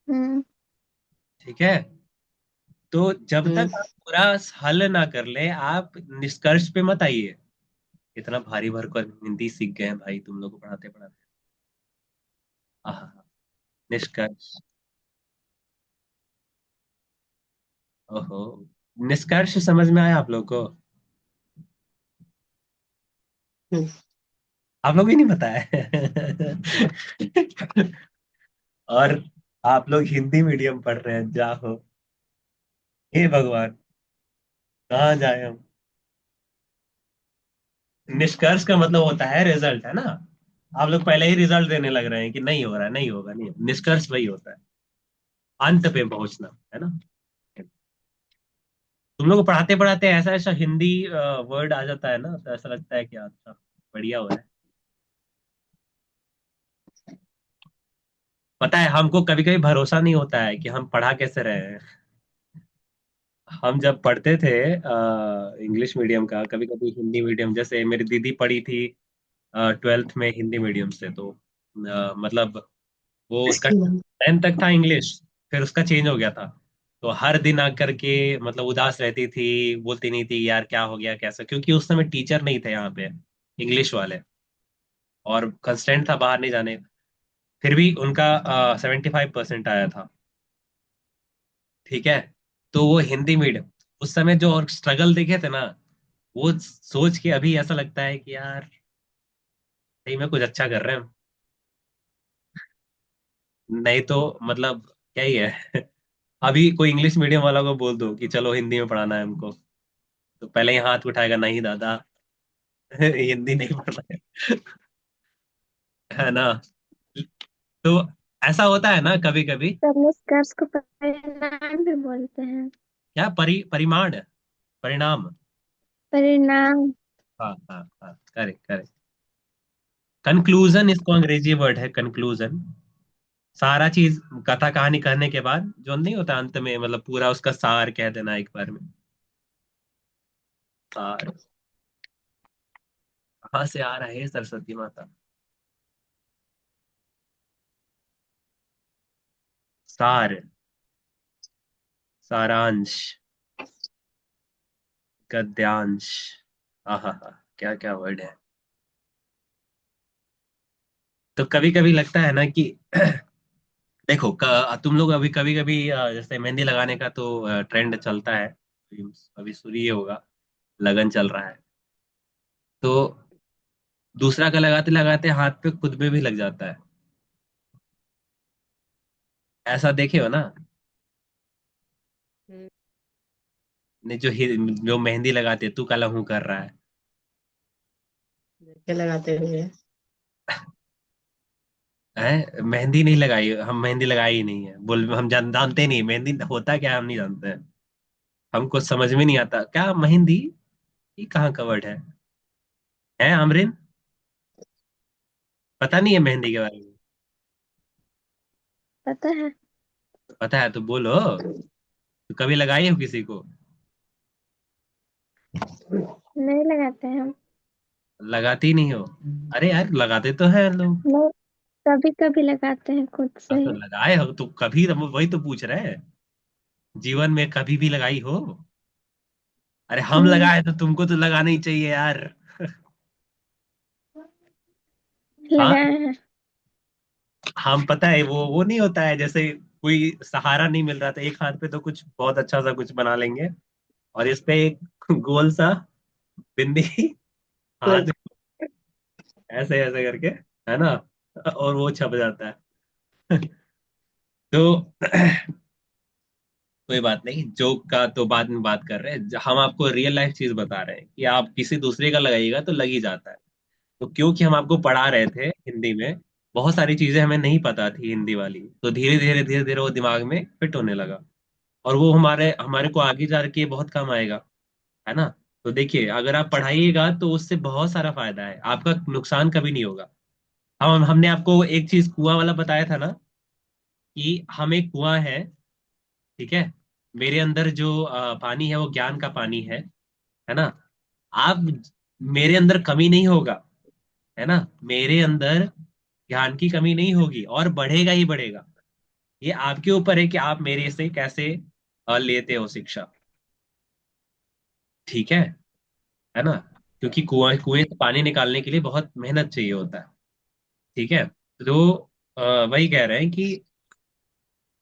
हम्म। ठीक है। तो जब हम्म, तक आप पूरा हल ना कर ले, आप निष्कर्ष पे मत आइए। इतना भारी भरकर हिंदी सीख गए हैं भाई तुम लोग को पढ़ाते पढ़ाते। आहा, निष्कर्ष, ओहो, निष्कर्ष समझ में आया आप लोग को, हम्म, आप लोग ही नहीं पता है। और आप लोग हिंदी मीडियम पढ़ रहे हैं, जा हो, हे भगवान, कहाँ जाए हम। निष्कर्ष का मतलब होता है रिजल्ट, है ना। आप लोग पहले ही रिजल्ट देने लग रहे हैं कि नहीं हो रहा है, नहीं होगा, नहीं होगा। निष्कर्ष वही होता है, अंत पे पहुंचना, है ना। तुम लोग को पढ़ाते पढ़ाते ऐसा ऐसा हिंदी वर्ड आ जाता है ना, तो ऐसा लगता है कि अच्छा बढ़िया हो रहा है। पता है, हमको कभी कभी भरोसा नहीं होता है कि हम पढ़ा कैसे रहे हैं। हम जब पढ़ते थे इंग्लिश मीडियम का, कभी कभी हिंदी मीडियम, जैसे मेरी दीदी पढ़ी थी 12th में हिंदी मीडियम से, तो मतलब वो उसका इसकी बात। 10th तक था इंग्लिश, फिर उसका चेंज हो गया था। तो हर दिन आकर के मतलब उदास रहती थी, बोलती नहीं थी यार क्या हो गया कैसा, क्योंकि उस समय टीचर नहीं थे यहाँ पे इंग्लिश वाले, और कंस्टेंट था बाहर नहीं जाने। फिर भी उनका 75% आया था, ठीक है। तो वो हिंदी मीडियम, उस समय जो और स्ट्रगल देखे थे ना, वो सोच के अभी ऐसा लगता है कि यार सही में कुछ अच्छा कर रहे हैं हम। नहीं तो मतलब क्या ही है। अभी कोई इंग्लिश मीडियम वाला को बोल दो कि चलो हिंदी में पढ़ाना है हमको, तो पहले ही हाथ उठाएगा, नहीं दादा, हिंदी नहीं पढ़ना है ना। तो ऐसा होता है ना कभी कभी। सब निष्कर्ष को परिणाम भी बोलते हैं। क्या परिमाण, परिणाम, परिणाम। हाँ हाँ हाँ, करेक्ट करेक्ट। कंक्लूजन इसको अंग्रेजी वर्ड है, कंक्लूजन। सारा चीज, कथा कहानी कहने के बाद जो नहीं होता अंत में, मतलब पूरा उसका सार कह देना एक बार में, सार। कहाँ से आ रहा है सरस्वती माता, सार, सारांश, गद्यांश, आहा हा, क्या क्या वर्ड है। तो कभी कभी लगता है ना कि देखो तुम लोग अभी कभी कभी जैसे मेहंदी लगाने का तो ट्रेंड चलता है, अभी शुरू ही होगा, लगन चल रहा है। तो दूसरा का लगाते लगाते हाथ पे खुद में भी लग जाता है। ऐसा देखे हो ना? हम्म, ने जो मेहंदी लगाते तू काला हूं कर रहा है। देखे लगाते हुए। मेहंदी नहीं लगाई, हम मेहंदी लगाई ही नहीं है, बोल हम जानते नहीं मेहंदी होता क्या है, हम नहीं जानते हैं। हमको समझ में नहीं आता क्या मेहंदी, ये कहाँ का वर्ड है आमरीन? पता नहीं है मेहंदी के बारे में? पता है। पता है तो बोलो। तो कभी लगाई हो किसी को? नहीं लगाते हैं हम। लगाती नहीं हो? अरे यार लगाते तो हैं लोग। नहीं, कभी कभी लगाते हैं खुद से हाँ, तो ही। लगाए हो तो कभी, हम वही तो पूछ रहे हैं। जीवन में कभी भी लगाई हो? अरे हम हम्म। लगाए तो तुमको तो लगाना ही चाहिए यार। हाँ। लगाए हैं। हम पता है वो नहीं होता है, जैसे कोई सहारा नहीं मिल रहा था, एक हाथ पे तो कुछ बहुत अच्छा सा कुछ बना लेंगे और इस पे एक गोल सा बिंदी, गोल। हाथ ऐसे ऐसे करके, है ना, और वो छप जाता है। तो कोई बात नहीं, जोक का तो बाद में बात कर रहे हैं, हम आपको रियल लाइफ चीज बता रहे हैं कि आप किसी दूसरे का लगाइएगा तो लग ही जाता है। तो क्योंकि हम आपको पढ़ा रहे थे हिंदी में, बहुत सारी चीजें हमें नहीं पता थी हिंदी वाली, तो धीरे धीरे वो दिमाग में फिट होने लगा, और वो हमारे हमारे को आगे जा के बहुत काम आएगा, है ना। तो देखिए, अगर आप पढ़ाइएगा तो उससे बहुत सारा फायदा है, आपका नुकसान कभी नहीं होगा। हमने आपको एक चीज कुआं वाला बताया था ना, कि हम एक कुआं है, ठीक है, मेरे अंदर जो पानी है वो ज्ञान का पानी है ना। आप, मेरे अंदर कमी नहीं होगा, है ना, मेरे अंदर ज्ञान की कमी नहीं होगी और बढ़ेगा ही बढ़ेगा। ये आपके ऊपर है कि आप मेरे से कैसे लेते हो शिक्षा, ठीक है ना। क्योंकि कुएं से पानी निकालने के लिए बहुत मेहनत चाहिए होता है, ठीक है। तो वही कह रहे हैं कि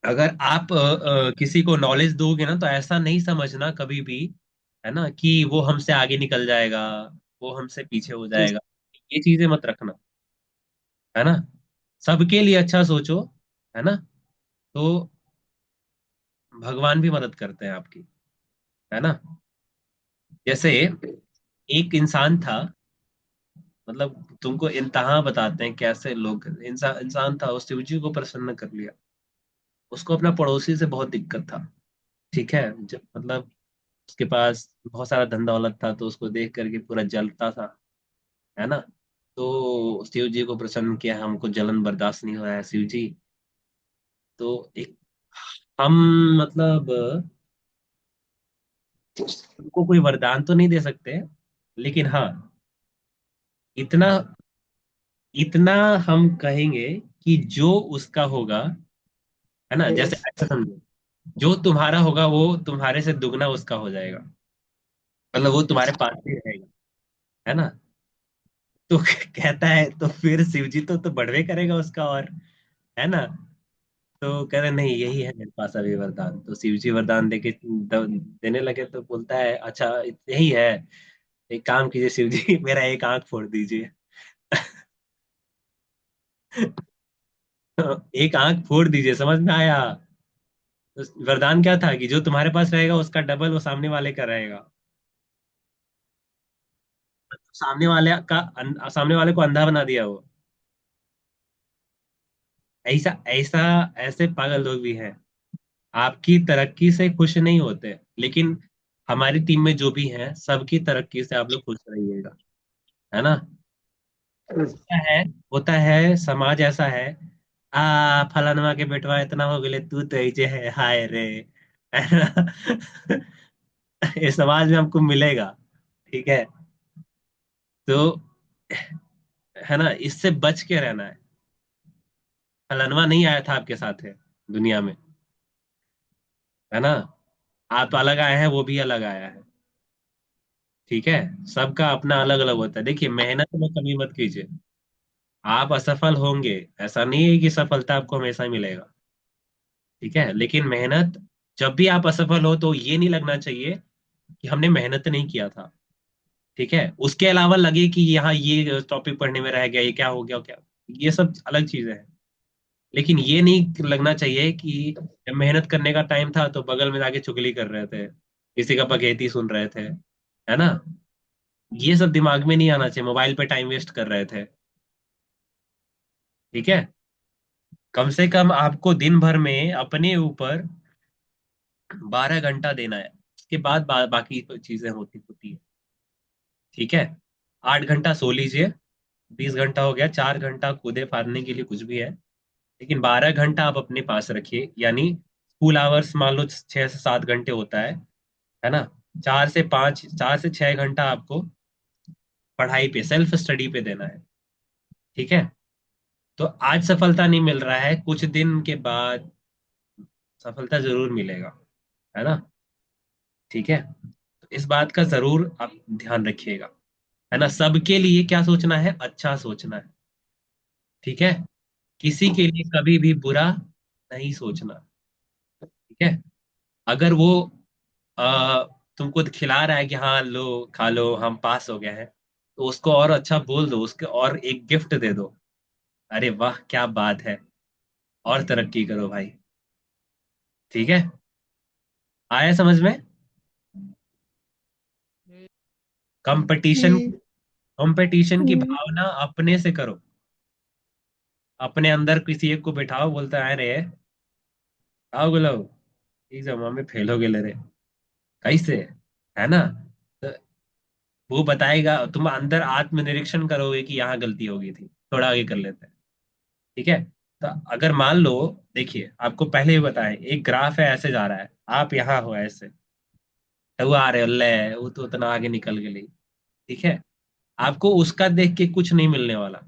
अगर आप किसी को नॉलेज दोगे ना, तो ऐसा नहीं समझना कभी भी, है ना, कि वो हमसे आगे निकल जाएगा, वो हमसे पीछे हो जाएगा, ये चीजें मत रखना, है ना। सबके लिए अच्छा सोचो, है ना। तो भगवान भी मदद करते हैं आपकी, है ना। जैसे एक इंसान था, मतलब तुमको इंतहा बताते हैं कैसे लोग, इंसान था, उस शिव जी को प्रसन्न कर लिया। उसको अपना पड़ोसी से बहुत दिक्कत था, ठीक है, जब मतलब उसके पास बहुत सारा धन दौलत था, तो उसको देख करके पूरा जलता था, है ना। तो शिव जी को प्रसन्न किया, हमको जलन बर्दाश्त नहीं हो रहा है शिव जी। तो एक, हम मतलब उनको कोई वरदान तो नहीं दे सकते, लेकिन हाँ, इतना इतना हम कहेंगे कि जो उसका होगा, है ना, जैसे ऐसा समझो, जो तुम्हारा होगा वो तुम्हारे से दुगना उसका हो जाएगा, मतलब वो तुम्हारे पास ही रहेगा, है ना। तो कहता है तो फिर शिव जी तो बढ़वे करेगा उसका, और है ना। तो कह रहे नहीं, यही है मेरे पास अभी वरदान। तो शिव जी वरदान देने लगे, तो बोलता है अच्छा यही है, एक काम कीजिए शिव जी, मेरा एक आंख फोड़ दीजिए। एक आंख फोड़ दीजिए, समझ में आया? तो वरदान क्या था कि जो तुम्हारे पास रहेगा उसका डबल वो सामने वाले का रहेगा। सामने वाले को अंधा बना दिया वो। ऐसा ऐसा ऐसे पागल लोग भी हैं, आपकी तरक्की से खुश नहीं होते, लेकिन हमारी टीम में जो भी हैं सबकी तरक्की से आप लोग खुश रहिएगा, है ना। है, होता है, समाज ऐसा है, फलानवा के बेटवा इतना हो गए तू तो ऐसे है, हाय रे, है ना। ये समाज में हमको मिलेगा, ठीक है। तो है ना, इससे बच के रहना है। फलानवा नहीं आया था आपके साथ है दुनिया में, है ना, आप अलग आए हैं, वो भी अलग आया है, ठीक है। सबका अपना अलग अलग होता है। देखिए, मेहनत में कमी मत कीजिए, आप असफल होंगे, ऐसा नहीं है कि सफलता आपको हमेशा ही मिलेगा, ठीक है, लेकिन मेहनत, जब भी आप असफल हो तो ये नहीं लगना चाहिए कि हमने मेहनत नहीं किया था, ठीक है, उसके अलावा लगे कि यहाँ ये टॉपिक पढ़ने में रह गया, ये क्या हो गया क्या, ये सब अलग चीजें हैं। लेकिन ये नहीं लगना चाहिए कि जब मेहनत करने का टाइम था तो बगल में जाके चुगली कर रहे थे, किसी का बकैती सुन रहे थे, है ना। ये सब दिमाग में नहीं आना चाहिए, मोबाइल पे टाइम वेस्ट कर रहे थे। ठीक है, कम से कम आपको दिन भर में अपने ऊपर 12 घंटा देना है, उसके बाद बाकी तो चीजें होती होती है। ठीक है, 8 घंटा सो लीजिए, 20 घंटा हो गया, 4 घंटा कूदे फादने के लिए कुछ भी है, लेकिन 12 घंटा आप अपने पास रखिए, यानी स्कूल आवर्स मान लो 6 से 7 घंटे होता है ना। 4 से 5, 4 से 6 घंटा आपको पढ़ाई पे, सेल्फ स्टडी पे देना है। ठीक है, तो आज सफलता नहीं मिल रहा है, कुछ दिन के बाद सफलता जरूर मिलेगा, है ना। ठीक है, तो इस बात का जरूर आप ध्यान रखिएगा, है ना। सबके लिए क्या सोचना है, अच्छा सोचना है। ठीक है, किसी के लिए कभी भी बुरा नहीं सोचना। ठीक है, अगर वो आ, तुमको खिला रहा है कि हाँ लो खा लो हम पास हो गए हैं, तो उसको और अच्छा बोल दो, उसके और एक गिफ्ट दे दो, अरे वाह क्या बात है, और तरक्की करो भाई। ठीक है, आया समझ में। कंपटीशन, हम्म। कंपटीशन की हम्म। भावना अपने से करो, अपने अंदर किसी एक को बिठाओ, बोलता है रे आओ बोलो एग्जाम में फेल हो गए ले रे, कैसे, है ना। तो वो बताएगा, तुम अंदर आत्मनिरीक्षण करोगे कि यहाँ गलती हो गई थी, थोड़ा आगे कर लेते हैं। ठीक है, तो अगर मान लो, देखिए आपको पहले भी बताएं, एक ग्राफ है ऐसे जा रहा है, आप यहाँ हो ऐसे, तो वो आ रहे हो ले, वो तो उतना आगे निकल गई। ठीक है, आपको उसका देख के कुछ नहीं मिलने वाला,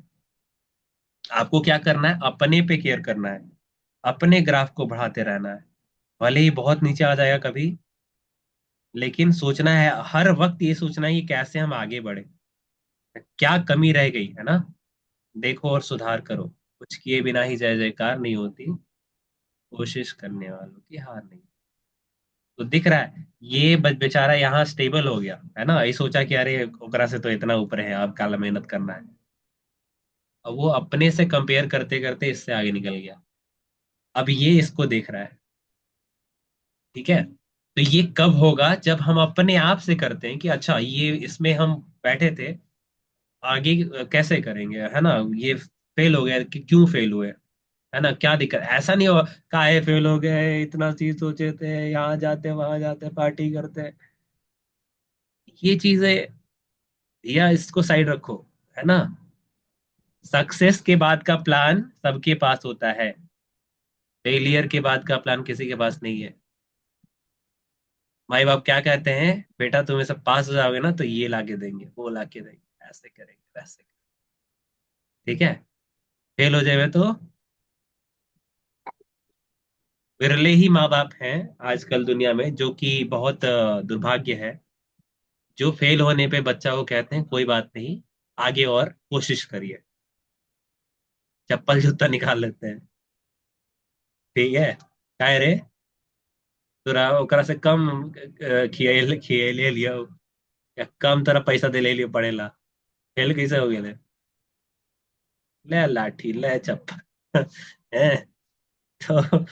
आपको क्या करना है, अपने पे केयर करना है, अपने ग्राफ को बढ़ाते रहना है। भले ही बहुत नीचे आ जाएगा कभी, लेकिन सोचना है हर वक्त, ये सोचना है कि कैसे हम आगे बढ़े, क्या कमी रह गई है ना, देखो और सुधार करो। कुछ किए बिना ही जय जयकार नहीं होती, कोशिश करने वालों की हार नहीं। तो दिख रहा है ये बेचारा यहाँ स्टेबल हो गया, है ना, ये सोचा कि अरे ओकरा से तो इतना ऊपर है, अब काला मेहनत करना है। अब वो अपने से कंपेयर करते करते इससे आगे निकल गया, अब ये इसको देख रहा है। ठीक है, तो ये कब होगा, जब हम अपने आप से करते हैं कि अच्छा ये इसमें हम बैठे थे, आगे कैसे करेंगे, है ना। ये फेल हो गया कि क्यों फेल हुए, है ना, क्या दिक्कत, ऐसा नहीं होगा काहे फेल हो गए, इतना चीज सोचे थे, यहाँ जाते वहां जाते पार्टी करते, ये चीजें, या इसको साइड रखो, है ना। सक्सेस के बाद का प्लान सबके पास होता है, फेलियर के बाद का प्लान किसी के पास नहीं है। माई बाप क्या कहते हैं, बेटा तुम्हें सब पास हो जाओगे ना तो ये लाके देंगे, वो लाके देंगे, ऐसे करेंगे वैसे करेंगे। ठीक है, फेल हो जाए तो विरले ही माँ बाप हैं आजकल दुनिया में, जो कि बहुत दुर्भाग्य है, जो फेल होने पे बच्चा को कहते हैं कोई बात नहीं, आगे और कोशिश करिए, चप्पल जूता निकाल लेते हैं। ठीक है, काय रे तोरा ओकरा से कम खिए खिए ले लियो, या कम तरह पैसा दे ले लियो पढ़ेला, फेल कैसे हो गए, ले लाठी ले चप्पल है। तो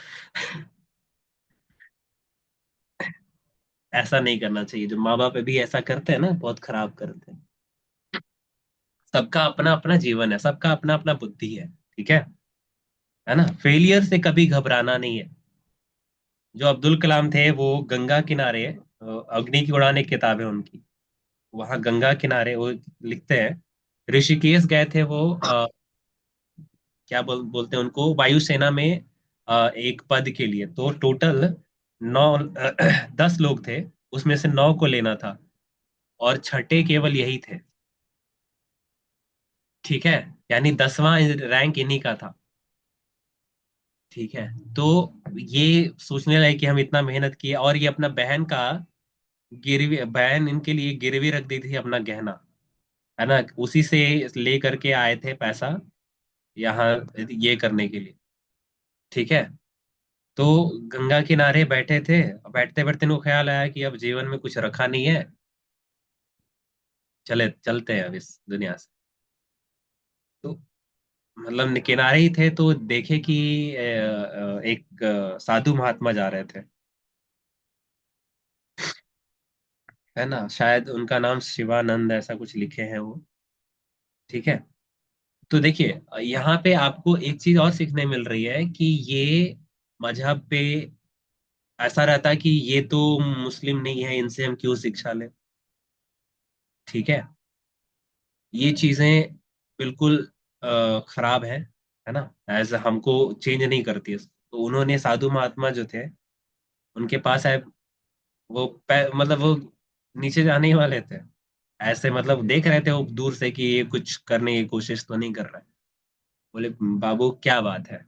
ऐसा नहीं करना चाहिए, जो माँ बाप भी ऐसा करते हैं ना बहुत खराब करते हैं। सबका अपना अपना जीवन है, सबका अपना अपना बुद्धि है। ठीक है ना, फेलियर से कभी घबराना नहीं है। जो अब्दुल कलाम थे वो गंगा किनारे, अग्नि की उड़ान एक किताब है उनकी, वहां गंगा किनारे वो लिखते हैं, ऋषिकेश गए थे वो, क्या बोलते हैं उनको, वायुसेना में एक पद के लिए, तो टोटल 9 10 लोग थे, उसमें से 9 को लेना था, और छठे केवल यही थे। ठीक है, यानी 10वां रैंक इन्हीं का था। ठीक है, तो ये सोचने लगे कि हम इतना मेहनत किए, और ये अपना बहन का गिरवी, बहन इनके लिए गिरवी रख दी थी अपना गहना, है ना, उसी से ले करके आए थे पैसा यहाँ ये करने के लिए। ठीक है, तो गंगा किनारे बैठे थे, बैठते बैठते इनको ख्याल आया कि अब जीवन में कुछ रखा नहीं है, चले चलते हैं अब इस दुनिया से। तो मतलब किनारे ही थे तो देखे कि एक साधु महात्मा जा रहे थे, है ना, शायद उनका नाम शिवानंद ऐसा कुछ लिखे हैं वो। ठीक है। तो देखिए यहाँ पे आपको एक चीज और सीखने मिल रही है कि ये मजहब पे ऐसा रहता है कि ये तो मुस्लिम नहीं है, इनसे हम क्यों शिक्षा लें। ठीक है। ये चीजें बिल्कुल खराब है ना, एज हमको चेंज नहीं करती है। तो उन्होंने साधु महात्मा जो थे उनके पास है, वो मतलब वो नीचे जाने ही वाले थे, ऐसे मतलब देख रहे थे वो दूर से कि ये कुछ करने की कोशिश तो नहीं कर रहा है। बोले बाबू क्या बात है,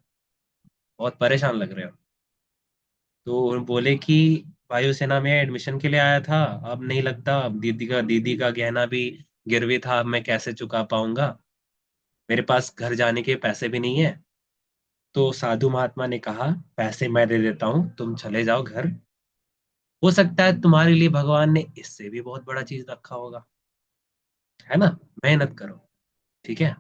बहुत परेशान लग रहे हो। तो वो बोले कि वायुसेना में एडमिशन के लिए आया था, अब नहीं लगता, अब दीदी का गहना भी गिरवी था, अब मैं कैसे चुका पाऊंगा, मेरे पास घर जाने के पैसे भी नहीं है। तो साधु महात्मा ने कहा पैसे मैं दे देता हूँ, तुम चले जाओ घर, हो सकता है तुम्हारे लिए भगवान ने इससे भी बहुत बड़ा चीज रखा होगा, है ना, मेहनत करो। ठीक है।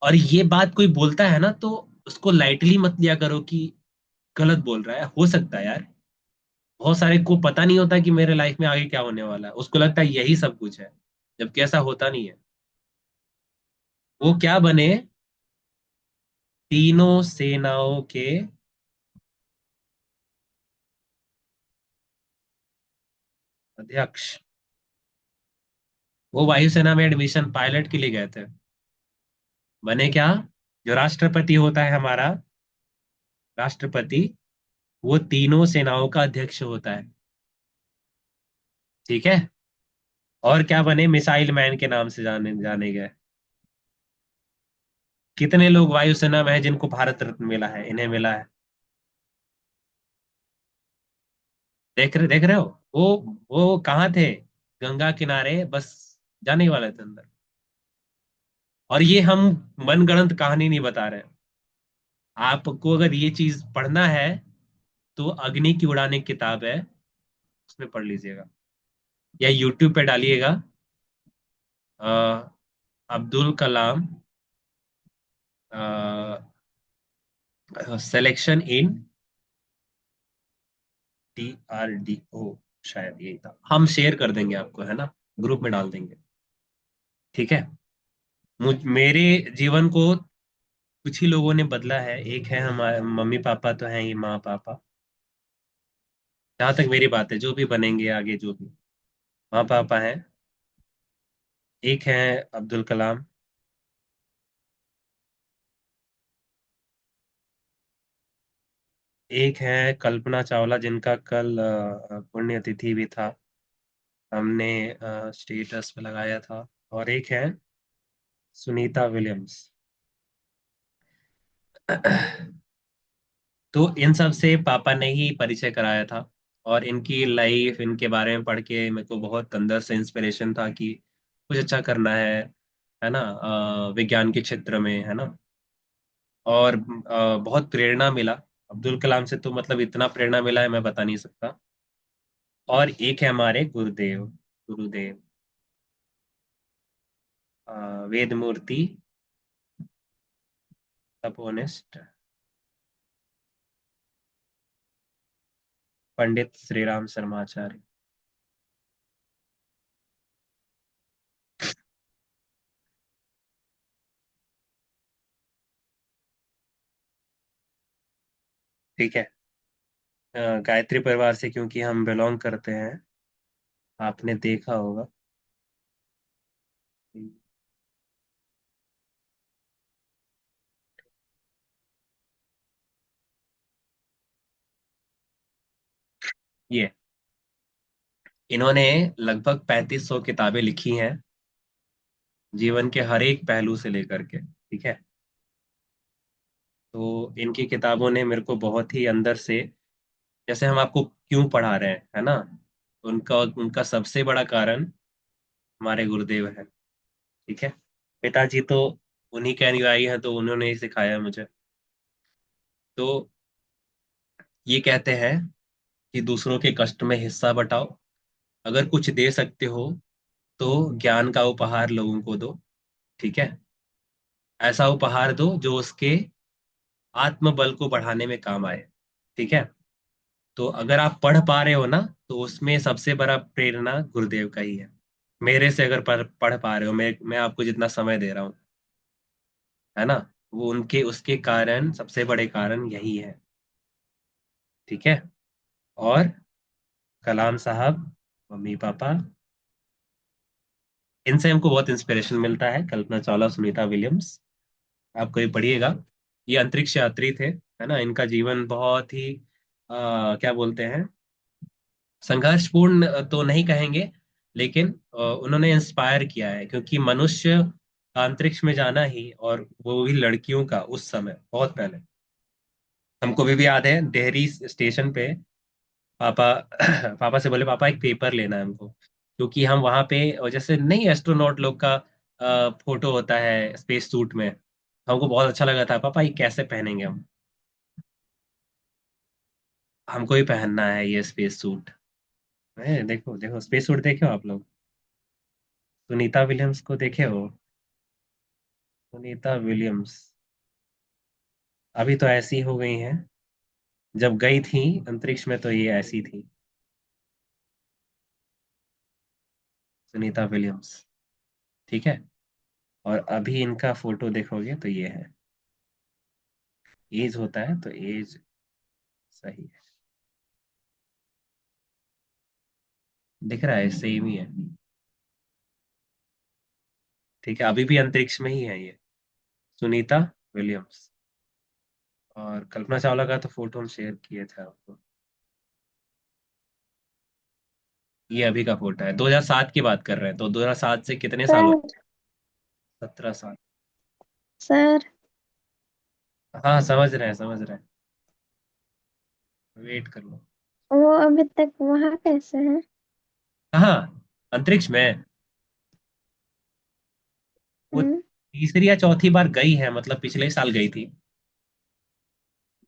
और ये बात कोई बोलता है ना तो उसको लाइटली मत लिया करो कि गलत बोल रहा है, हो सकता है यार, बहुत सारे को पता नहीं होता कि मेरे लाइफ में आगे क्या होने वाला है, उसको लगता है यही सब कुछ है, जबकि ऐसा होता नहीं है। वो क्या बने, तीनों सेनाओं के अध्यक्ष। वो वायुसेना में एडमिशन पायलट के लिए गए थे, बने क्या, जो राष्ट्रपति होता है हमारा, राष्ट्रपति, वो तीनों सेनाओं का अध्यक्ष होता है। ठीक है। और क्या बने, मिसाइल मैन के नाम से जाने जाने गए। कितने लोग वायुसेना में हैं जिनको भारत रत्न मिला है, इन्हें मिला है। देख रहे हो, वो कहाँ थे, गंगा किनारे बस, जाने ही वाले थे अंदर। और ये हम मनगढ़ंत कहानी नहीं बता रहे हैं। आपको अगर ये चीज पढ़ना है तो अग्नि की उड़ान एक किताब है, उसमें पढ़ लीजिएगा, या यूट्यूब पे डालिएगा, Abdul Kalam selection in DRDO, शायद यही था, हम शेयर कर देंगे आपको, है ना, ग्रुप में डाल देंगे। ठीक है। मेरे जीवन को कुछ ही लोगों ने बदला है, एक है हमारे मम्मी पापा तो हैं ही, माँ पापा, जहाँ तक मेरी बात है, जो भी बनेंगे आगे जो भी, माँ पापा हैं, एक है अब्दुल कलाम, एक है कल्पना चावला जिनका कल पुण्यतिथि भी था, हमने स्टेटस पे लगाया था, और एक है सुनीता विलियम्स। तो इन सब से पापा ने ही परिचय कराया था, और इनकी लाइफ, इनके बारे में पढ़ के मेरे को बहुत अंदर से इंस्पिरेशन था कि कुछ अच्छा करना है ना, विज्ञान के क्षेत्र में, है ना। और बहुत प्रेरणा मिला अब्दुल कलाम से, तो मतलब इतना प्रेरणा मिला है मैं बता नहीं सकता। और एक है हमारे गुरुदेव, गुरुदेव वेद मूर्ति तपोनिष्ठ पंडित श्री राम शर्माचार्य। ठीक है। गायत्री परिवार से क्योंकि हम बिलोंग करते हैं, आपने देखा होगा। ये इन्होंने लगभग 3500 किताबें लिखी हैं, जीवन के हर एक पहलू से लेकर के। ठीक है। तो इनकी किताबों ने मेरे को बहुत ही अंदर से, जैसे हम आपको क्यों पढ़ा रहे हैं, है ना, उनका उनका सबसे बड़ा कारण हमारे गुरुदेव है। ठीक है। पिताजी तो उन्हीं के अनुयायी हैं, तो उन्होंने ही सिखाया मुझे। तो ये कहते हैं कि दूसरों के कष्ट में हिस्सा बटाओ, अगर कुछ दे सकते हो तो ज्ञान का उपहार लोगों को दो। ठीक है, ऐसा उपहार दो जो उसके आत्मबल को बढ़ाने में काम आए। ठीक है, तो अगर आप पढ़ पा रहे हो ना, तो उसमें सबसे बड़ा प्रेरणा गुरुदेव का ही है। मेरे से अगर पढ़ पा रहे हो, मैं आपको जितना समय दे रहा हूँ, है ना, वो उनके उसके कारण, सबसे बड़े कारण यही है। ठीक है, और कलाम साहब, मम्मी पापा, इनसे हमको बहुत इंस्पिरेशन मिलता है। कल्पना चावला, सुनीता विलियम्स, आपको ये पढ़िएगा। ये अंतरिक्ष यात्री थे, है ना। इनका जीवन बहुत ही क्या बोलते हैं, संघर्षपूर्ण तो नहीं कहेंगे, लेकिन उन्होंने इंस्पायर किया है, क्योंकि मनुष्य अंतरिक्ष में जाना ही, और वो भी लड़कियों का, उस समय बहुत पहले। हमको भी याद है, देहरी स्टेशन पे पापा पापा से बोले, पापा एक पेपर लेना है हमको, क्योंकि हम वहां पे, और जैसे नहीं एस्ट्रोनॉट लोग का फोटो होता है स्पेस सूट में, हमको बहुत अच्छा लगा था। पापा ये कैसे पहनेंगे हम, हमको ही पहनना है ये स्पेस सूट। देखो देखो स्पेस सूट देखे हो आप लोग, सुनीता विलियम्स को देखे हो? सुनीता विलियम्स अभी तो ऐसी हो गई हैं, जब गई थी अंतरिक्ष में तो ये ऐसी थी, सुनीता विलियम्स। ठीक है, और अभी इनका फोटो देखोगे तो ये है। एज होता है तो एज सही है, दिख रहा है, सेम ही है। ठीक है, अभी भी अंतरिक्ष में ही है ये, सुनीता विलियम्स। और कल्पना चावला का तो फोटो हम शेयर किए थे आपको। ये अभी का फोटो है, 2007 की बात कर रहे हैं, तो 2007 से कितने साल हो? सर 17 साल। सर हाँ समझ रहे हैं, समझ रहे हैं, वेट कर लो। वो अभी तक वहां कैसे है? कहाँ? अंतरिक्ष में? वो हम्म। तीसरी या चौथी बार गई है, मतलब पिछले साल गई थी।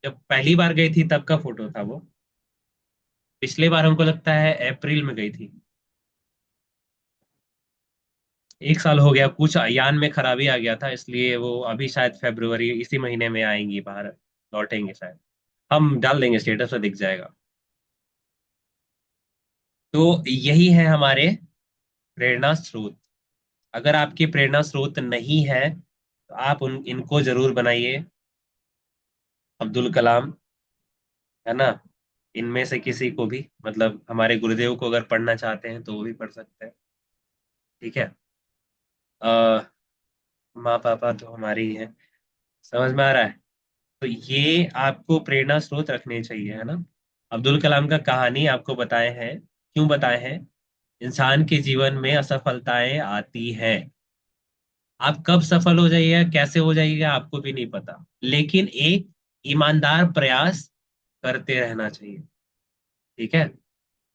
जब पहली बार गई थी तब का फोटो था वो। पिछले बार हमको लगता है अप्रैल में गई थी। 1 साल हो गया, कुछ यान में खराबी आ गया था, इसलिए वो अभी शायद फरवरी इसी महीने में आएंगी बाहर, लौटेंगे शायद। हम डाल देंगे स्टेटस पे, दिख जाएगा। तो यही है हमारे प्रेरणा स्रोत। अगर आपके प्रेरणा स्रोत नहीं है, तो आप उन इनको जरूर बनाइए। अब्दुल कलाम, है ना, इनमें से किसी को भी, मतलब हमारे गुरुदेव को अगर पढ़ना चाहते हैं तो वो भी पढ़ सकते हैं। ठीक है, आ, माँ पापा तो हमारे ही हैं, समझ में आ रहा है। तो ये आपको प्रेरणा स्रोत रखने चाहिए, है ना। अब्दुल कलाम का कहानी आपको बताए हैं, क्यों बताए हैं? इंसान के जीवन में असफलताएं आती हैं, आप कब सफल हो जाइएगा, कैसे हो जाइएगा, आपको भी नहीं पता, लेकिन एक ईमानदार प्रयास करते रहना चाहिए। ठीक है,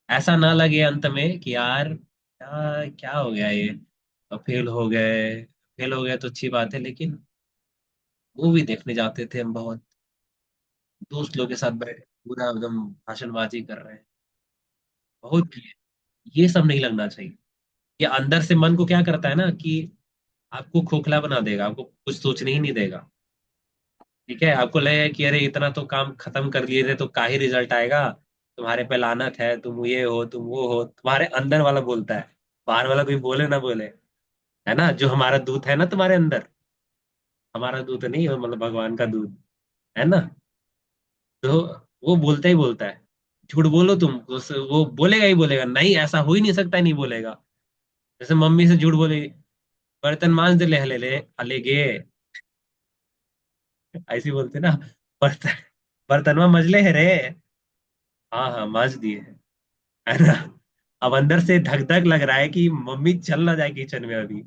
ऐसा ना लगे अंत में कि यार क्या क्या हो गया ये, फेल हो गए। फेल हो गए तो अच्छी बात है, लेकिन मूवी देखने जाते थे हम बहुत, दोस्त लोग के साथ बैठे पूरा एकदम भाषणबाजी कर रहे हैं, बहुत किए। ये सब नहीं लगना चाहिए। ये अंदर से मन को क्या करता है ना, कि आपको खोखला बना देगा, आपको कुछ सोचने ही नहीं देगा। ठीक है, आपको लगेगा कि अरे इतना तो काम खत्म कर लिए थे तो का ही रिजल्ट आएगा, तुम्हारे पे लानत है, तुम ये हो, तुम वो हो, तुम्हारे अंदर वाला बोलता है। बाहर वाला कोई बोले ना बोले, है ना, जो हमारा दूत है ना तुम्हारे अंदर, हमारा दूत नहीं है, मतलब भगवान का दूत, है ना। तो वो बोलता ही बोलता है। झूठ बोलो तुम, वो बोलेगा ही बोलेगा, नहीं ऐसा हो ही नहीं सकता, नहीं बोलेगा। जैसे मम्मी से झूठ बोले, बर्तन मांज दे, ले ले ले ले गे, ऐसी बोलते ना। बर्तन बर्तन में मजले है रे, हाँ हाँ मांज दिए हैं, है ना। अब अंदर से धक धक लग रहा है कि मम्मी चल ना जाए किचन में अभी,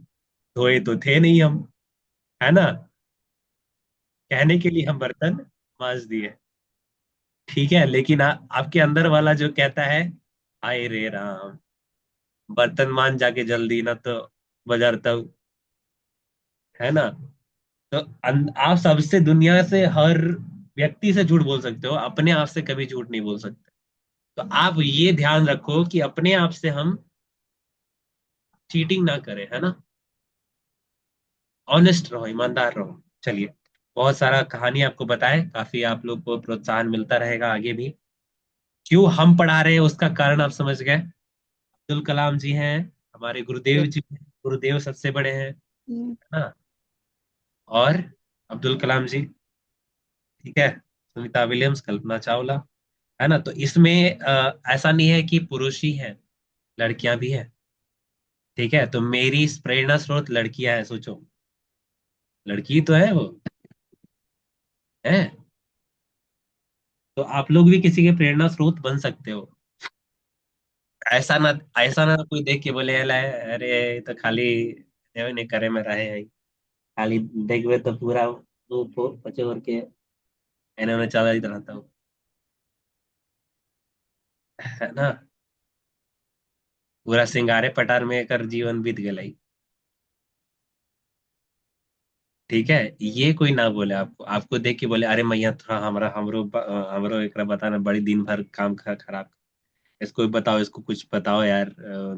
धोए तो थे नहीं हम, है ना, कहने के लिए हम बर्तन मांज दिए। ठीक है, लेकिन आपके अंदर वाला जो कहता है, हाय रे राम, बर्तन मान जाके जल्दी ना तो बाजार तक, है ना। तो आप सबसे, दुनिया से हर व्यक्ति से झूठ बोल सकते हो, अपने आप से कभी झूठ नहीं बोल सकते। तो आप ये ध्यान रखो कि अपने आप से हम चीटिंग ना करें, है ना। ऑनेस्ट रहो, ईमानदार रहो। चलिए, बहुत सारा कहानी आपको बताए, काफी आप लोग को प्रोत्साहन मिलता रहेगा आगे भी। क्यों हम पढ़ा रहे हैं उसका कारण आप समझ गए। अब्दुल कलाम जी हैं, हमारे गुरुदेव जी हैं, गुरुदेव सबसे बड़े हैं, है हम्म, ना। और अब्दुल कलाम जी, ठीक है, सुनीता विलियम्स, कल्पना चावला, है ना। तो इसमें ऐसा नहीं है कि पुरुष ही है, लड़कियां भी है, ठीक है। तो मेरी प्रेरणा स्रोत लड़कियां है, सोचो, लड़की तो है वो, है। तो आप लोग भी किसी के प्रेरणा स्रोत बन सकते हो। ऐसा ना कोई देख के बोले "अले, अरे ये तो खाली नहीं करे में रहे हैं, खाली देखबे तो पूरा पचे के इन्होंने चला ही रहता हूँ, है ना। पूरा सिंगारे पटार में कर जीवन बीत गया, ठीक है। ये कोई ना बोले आपको, आपको देख के बोले अरे मैया थोड़ा हमारा हमरो एकरा बताना, बड़ी दिन भर काम खराब, इसको भी बताओ, इसको कुछ बताओ यार,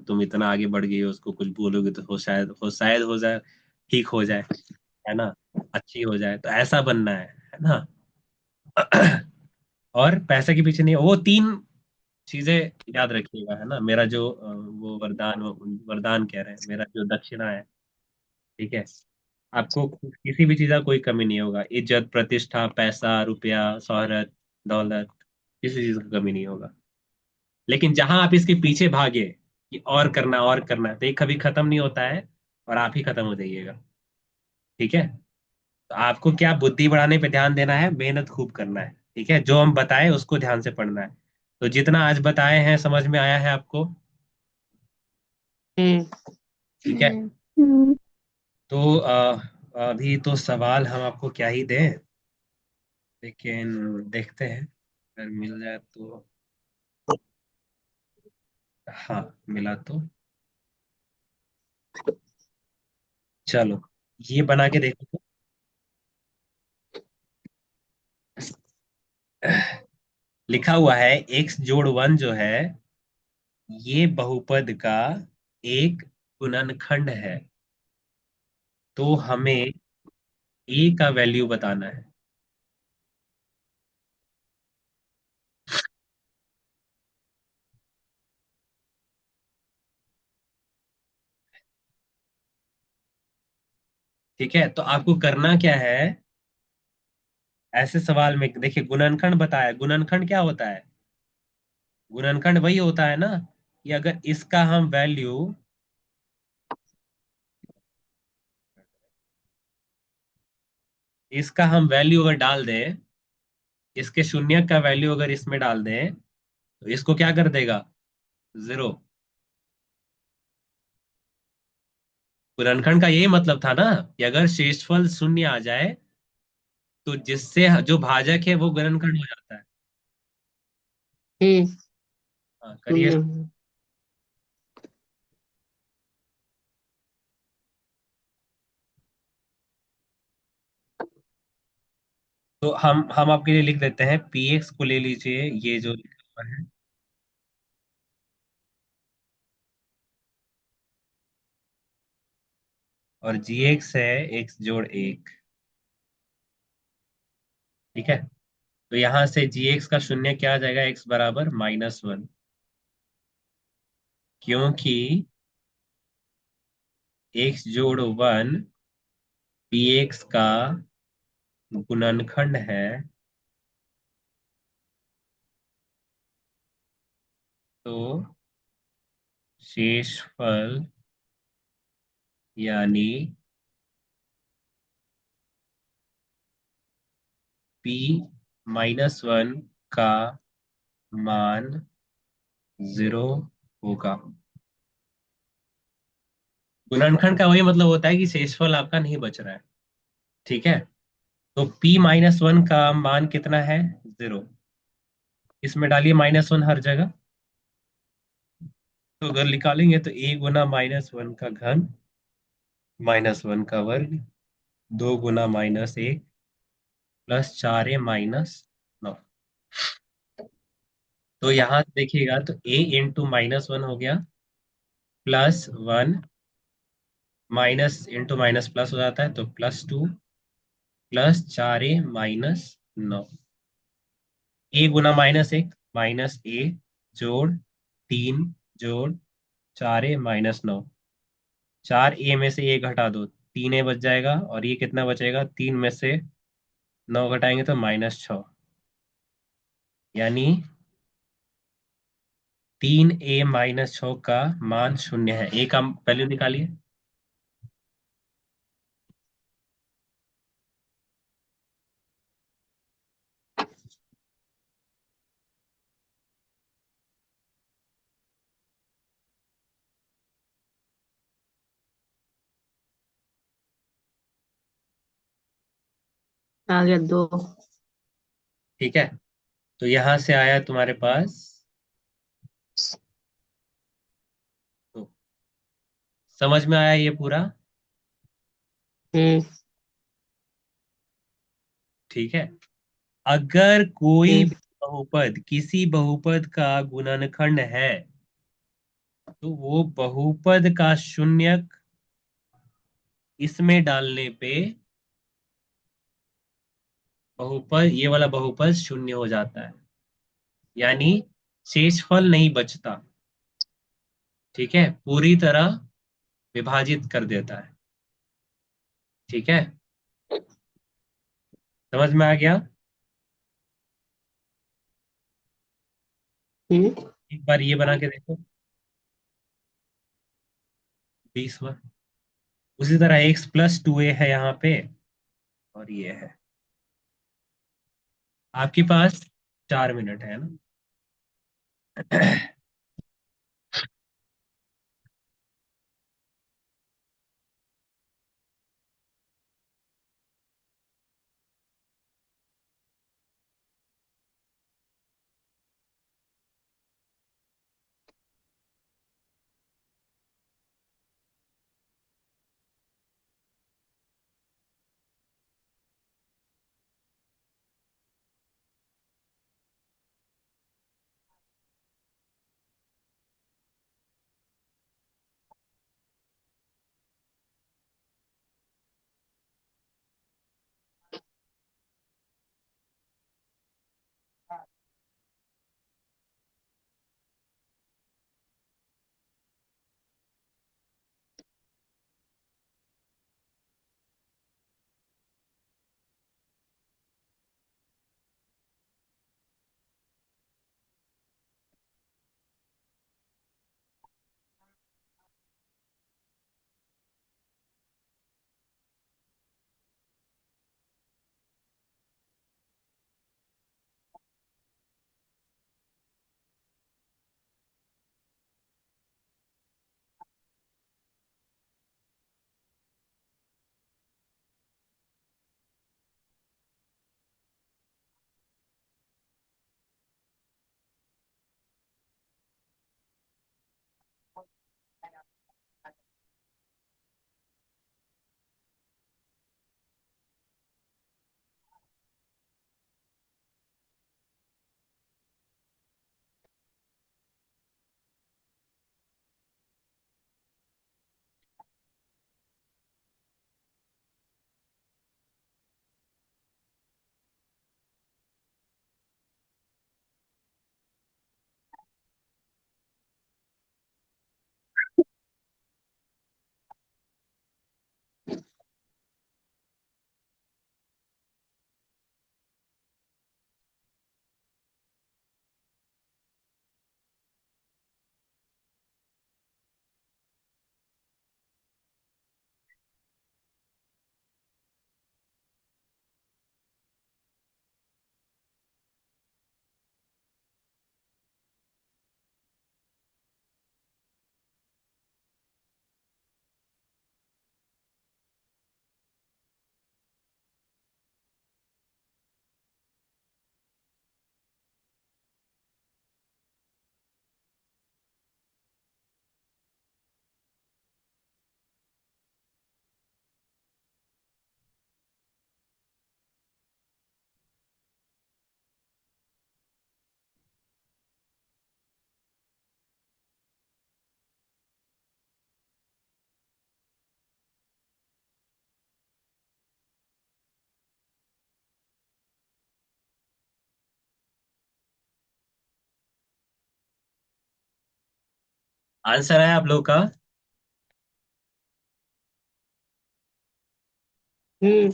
तुम इतना आगे बढ़ गई हो, उसको कुछ बोलोगे तो शायद हो जाए, ठीक हो जाए, है ना, अच्छी हो जाए। तो ऐसा बनना है ना। और पैसे के पीछे नहीं, वो तीन चीजें याद रखिएगा, है ना। मेरा जो वो वरदान कह रहे हैं, मेरा जो दक्षिणा है, ठीक है। आपको किसी भी चीज का कोई कमी नहीं होगा, इज्जत, प्रतिष्ठा, पैसा, रुपया, शोहरत, दौलत, किसी चीज का कमी नहीं होगा। लेकिन जहां आप इसके पीछे भागे कि और करना है, तो ये कभी खत्म नहीं होता है, और आप ही खत्म हो जाइएगा, ठीक है। तो आपको क्या बुद्धि बढ़ाने पे ध्यान देना है, मेहनत खूब करना है, ठीक है। जो हम बताए उसको ध्यान से पढ़ना है। तो जितना आज बताए हैं समझ में आया है आपको, हम्म। ठीक है। हम्म, तो अभी तो सवाल हम आपको क्या ही दें, लेकिन देखते हैं अगर मिल जाए तो। हाँ, मिला तो चलो, ये बना के देखो तो। लिखा हुआ है एक्स जोड़ वन जो है, ये बहुपद का एक गुणनखंड है। तो हमें ए का वैल्यू बताना है। ठीक है, तो आपको करना क्या है, ऐसे सवाल में देखिए गुणनखंड बताया, गुणनखंड क्या होता है, गुणनखंड वही होता है ना, कि अगर इसका हम वैल्यू अगर डाल दें, इसके शून्य का वैल्यू अगर इसमें डाल दें, तो इसको क्या कर देगा, जीरो। गुणनखंड का यही मतलब था ना, कि अगर शेषफल शून्य आ जाए, तो जिससे जो भाजक है वो गुणनखंड हो जाता है। हम्म। हाँ, करिए। शून्य। तो हम आपके लिए लिख देते हैं, पी एक्स को ले लीजिए, ये जो लिखा हुआ है, और जी एक्स है एक्स जोड़ एक, ठीक है। तो यहां से जी एक्स का शून्य क्या आ जाएगा, एक्स बराबर -1, क्योंकि एक्स जोड़ वन पी एक्स का गुणनखंड है। तो शेषफल यानी पी -1 का मान 0 होगा। गुणनखंड का वही मतलब होता है कि शेषफल आपका नहीं बच रहा है, ठीक है। तो p-1 का मान कितना है, 0। इसमें डालिए -1 हर जगह। तो अगर निकालेंगे तो a गुना -1 का घन, -1 का वर्ग, 2 गुना -1, प्लस 4a-9। तो यहां से देखिएगा तो a इंटू -1 हो गया, +1 माइनस इंटू माइनस प्लस हो जाता है, तो +2 plus 4a-9। A Guna -1 -a जोड़ 3 जोड़ 4a-9। 4a में से 1 घटा दो, 3a बच जाएगा, और ये कितना बचेगा, 3 में से 9 घटाएंगे तो -6। यानी 3a-6 का मान 0 है। ए का वैल्यू निकालिए। आ गया 2। ठीक है, तो यहां से आया तुम्हारे पास, तो समझ में आया ये पूरा? हम्म। ठीक है। अगर कोई हम्म। भी बहुपद किसी बहुपद का गुणनखंड है, तो वो बहुपद का शून्यक इसमें डालने पे बहुपद, ये वाला बहुपद शून्य हो जाता है। यानी शेषफल नहीं बचता। ठीक है, पूरी तरह विभाजित कर देता है। ठीक है, समझ में आ गया? हम्म। एक बार ये बना के देखो, 20वां। उसी तरह x+2a है यहाँ पे, और ये है। आपके पास 4 मिनट है ना? आंसर है आप लोग का? हम्म।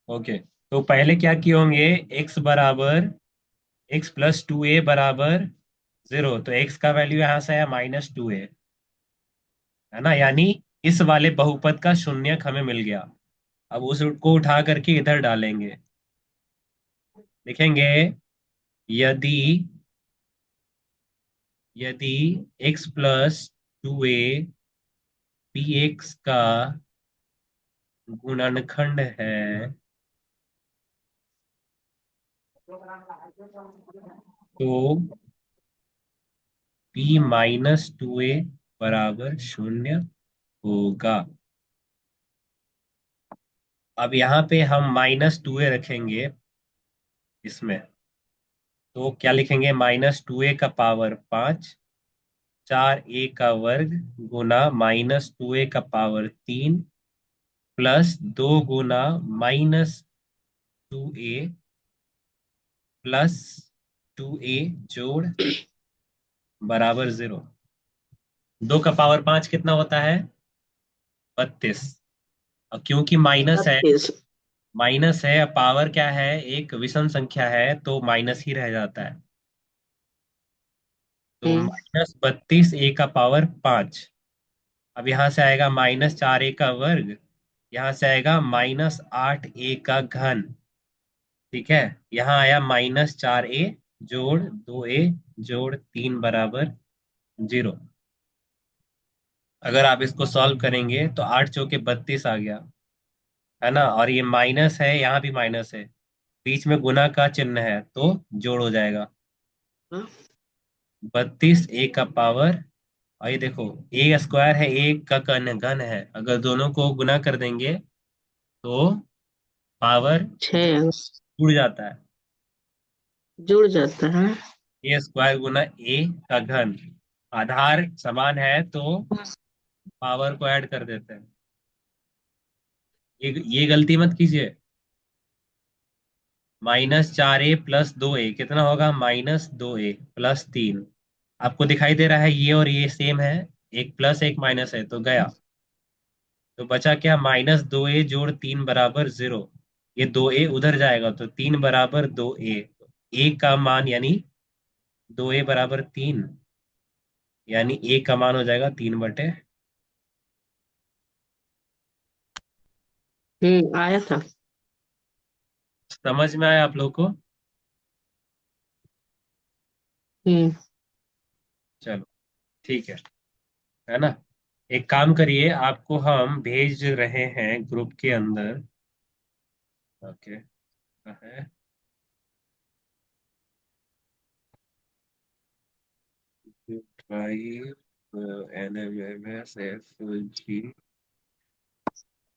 ओके, तो पहले क्या किए होंगे? x बराबर x प्लस 2a बराबर 0, तो x का वैल्यू यहां से आया -2a, है ना? यानी इस वाले बहुपद का शून्यक हमें मिल गया। अब उसको उठा करके इधर डालेंगे, लिखेंगे यदि यदि x प्लस 2a px का गुणनखंड है, तो p -2a बराबर 0 होगा। अब यहाँ पे हम -2a रखेंगे इसमें, तो क्या लिखेंगे? -2a का पावर 5, 4a का वर्ग गुना -2a का पावर 3 प्लस 2 गुना -2a प्लस 2a जोड़ बराबर 0। 2 का पावर 5 कितना होता है? 32। और क्योंकि बत्तीस। माइनस है, पावर क्या है? एक विषम संख्या है, तो माइनस ही रह जाता है। तो हम्म। -32 a का पावर 5। अब यहां से आएगा -4a का वर्ग, यहां से आएगा -8a का घन। ठीक है, यहाँ आया -4a जोड़ 2a जोड़ 3 बराबर 0। अगर आप इसको सॉल्व करेंगे तो 8 चौके 32 आ गया, है ना? और ये माइनस है, यहाँ भी माइनस है, बीच में गुना का चिन्ह है, तो जोड़ हो जाएगा। हाँ, 32 a का पावर, और ये देखो ए स्क्वायर है, एक का घन घन है, अगर दोनों को गुना कर देंगे तो पावर छः जुड़ जाता है। जुड़ जाता है। ए स्क्वायर गुना ए का घन, आधार समान है तो पावर को ऐड कर देते हैं। ये गलती मत कीजिए। -4a प्लस 2a कितना होगा? -2a plus 3। आपको दिखाई दे रहा है ये और ये सेम है, एक प्लस एक माइनस है, तो गया। तो बचा क्या? -2a जोड़ 3 बराबर 0। ये 2a उधर जाएगा तो 3 बराबर 2a, a का मान यानी 2a बराबर 3, यानी a का मान हो जाएगा 3/। आया था। समझ में आया आप लोग को? हम्म। चलो ठीक है ना? एक काम करिए, आपको हम भेज रहे हैं ग्रुप के अंदर। ओके, है फाइव NMMSFG,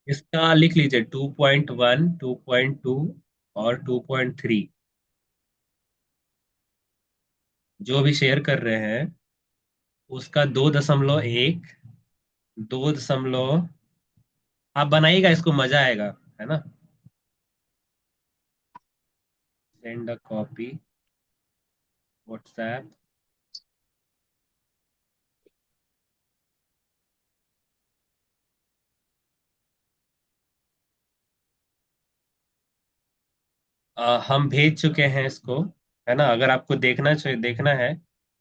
इसका लिख लीजिए 2.1, 2.2 और 2.3। जो भी शेयर कर रहे हैं उसका 2.1, 2, आप बनाइएगा, इसको मजा आएगा, है ना? Send a copy WhatsApp. हम भेज चुके हैं इसको, है ना? अगर आपको देखना है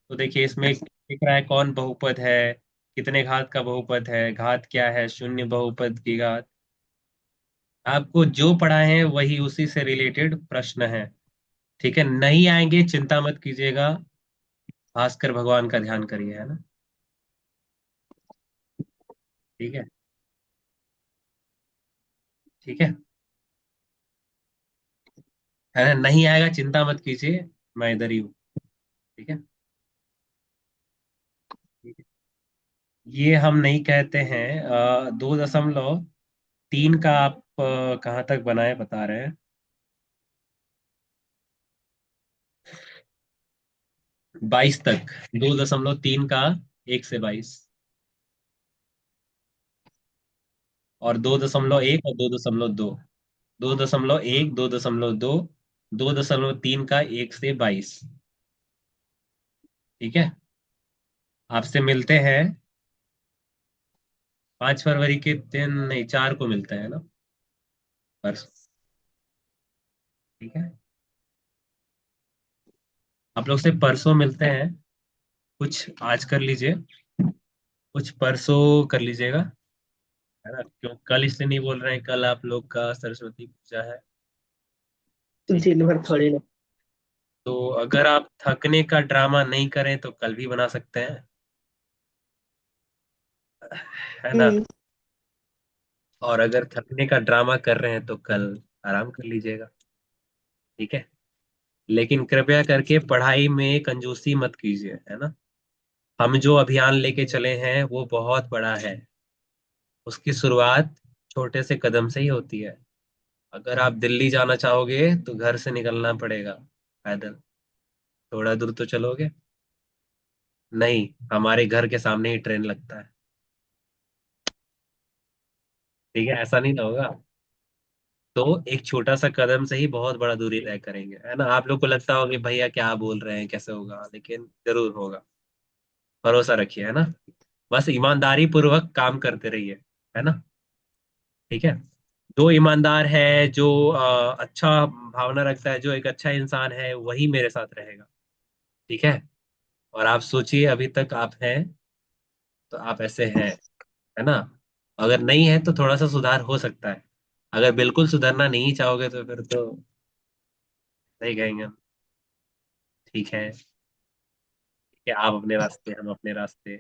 तो देखिए, इसमें दिख रहा है कौन बहुपद है, कितने घात का बहुपद है, घात क्या है, शून्य बहुपद की घात। आपको जो पढ़ा है वही उसी से रिलेटेड प्रश्न है। ठीक है, नहीं आएंगे चिंता मत कीजिएगा, भास्कर भगवान का ध्यान करिए, है ना? ठीक है, ठीक है ना? नहीं आएगा चिंता मत कीजिए, मैं इधर ही हूँ। ठीक है, ठीक है। ये हम नहीं कहते हैं। 2.3 का आप कहाँ तक बनाए बता रहे हैं? 22 तक। 2.3 का 1 से 22, और 2.1 और 2.2, 2.1, 2.2, 2.3 का 1 से 22। ठीक है, आपसे मिलते हैं 5 फरवरी के दिन, नहीं 4 को मिलते हैं ना, परसों। ठीक है, आप लोग से परसों मिलते हैं। कुछ आज कर लीजिए, कुछ परसों कर लीजिएगा, है ना? क्यों कल इसलिए नहीं बोल रहे हैं, कल आप लोग का सरस्वती पूजा है। ठीक है, दिन भर थोड़ी ना। तो अगर आप थकने का ड्रामा नहीं करें तो कल भी बना सकते हैं, है ना? हम्म। और अगर थकने का ड्रामा कर रहे हैं तो कल आराम कर लीजिएगा। ठीक है, लेकिन कृपया करके पढ़ाई में कंजूसी मत कीजिए, है ना? हम जो अभियान लेके चले हैं वो बहुत बड़ा है। उसकी शुरुआत छोटे से कदम से ही होती है। अगर आप दिल्ली जाना चाहोगे तो घर से निकलना पड़ेगा पैदल। थोड़ा दूर तो चलोगे? नहीं, हमारे घर के सामने ही ट्रेन लगता है। ठीक है, ऐसा नहीं ना होगा। तो एक छोटा सा कदम से ही बहुत बड़ा दूरी तय करेंगे, है ना? आप लोग को लगता होगा कि भैया क्या बोल रहे हैं, कैसे होगा, लेकिन जरूर होगा। भरोसा रखिए, है ना? बस ईमानदारी पूर्वक काम करते रहिए, है ना? ठीक है, जो ईमानदार है, जो अच्छा भावना रखता है, जो एक अच्छा इंसान है, वही मेरे साथ रहेगा। ठीक है, और आप सोचिए अभी तक आप हैं तो आप ऐसे हैं, है ना? अगर नहीं है तो थोड़ा सा सुधार हो सकता है। अगर बिल्कुल सुधरना नहीं चाहोगे तो फिर तो नहीं कहेंगे हम। ठीक है, कि आप अपने रास्ते, हम अपने रास्ते।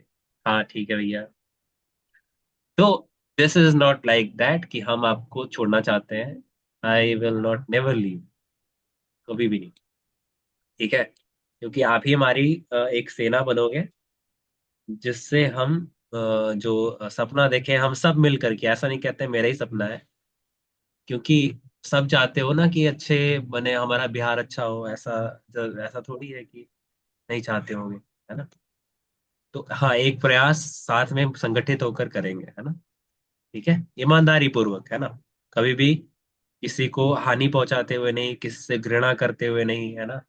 हाँ ठीक है भैया। तो this is not like that कि हम आपको छोड़ना चाहते हैं। I will not never leave, कभी भी नहीं। ठीक है, क्योंकि आप ही हमारी एक सेना बनोगे, जिससे हम जो सपना देखें हम सब मिल करके, ऐसा नहीं कहते मेरा ही सपना है, क्योंकि सब चाहते हो ना कि अच्छे बने, हमारा बिहार अच्छा हो, ऐसा ऐसा थोड़ी है कि नहीं चाहते होंगे, है ना? तो हाँ, एक प्रयास साथ में संगठित होकर करेंगे, है ना? ठीक है, ईमानदारी पूर्वक, है ना? कभी भी किसी को हानि पहुंचाते हुए नहीं, किसी से घृणा करते हुए नहीं, है ना?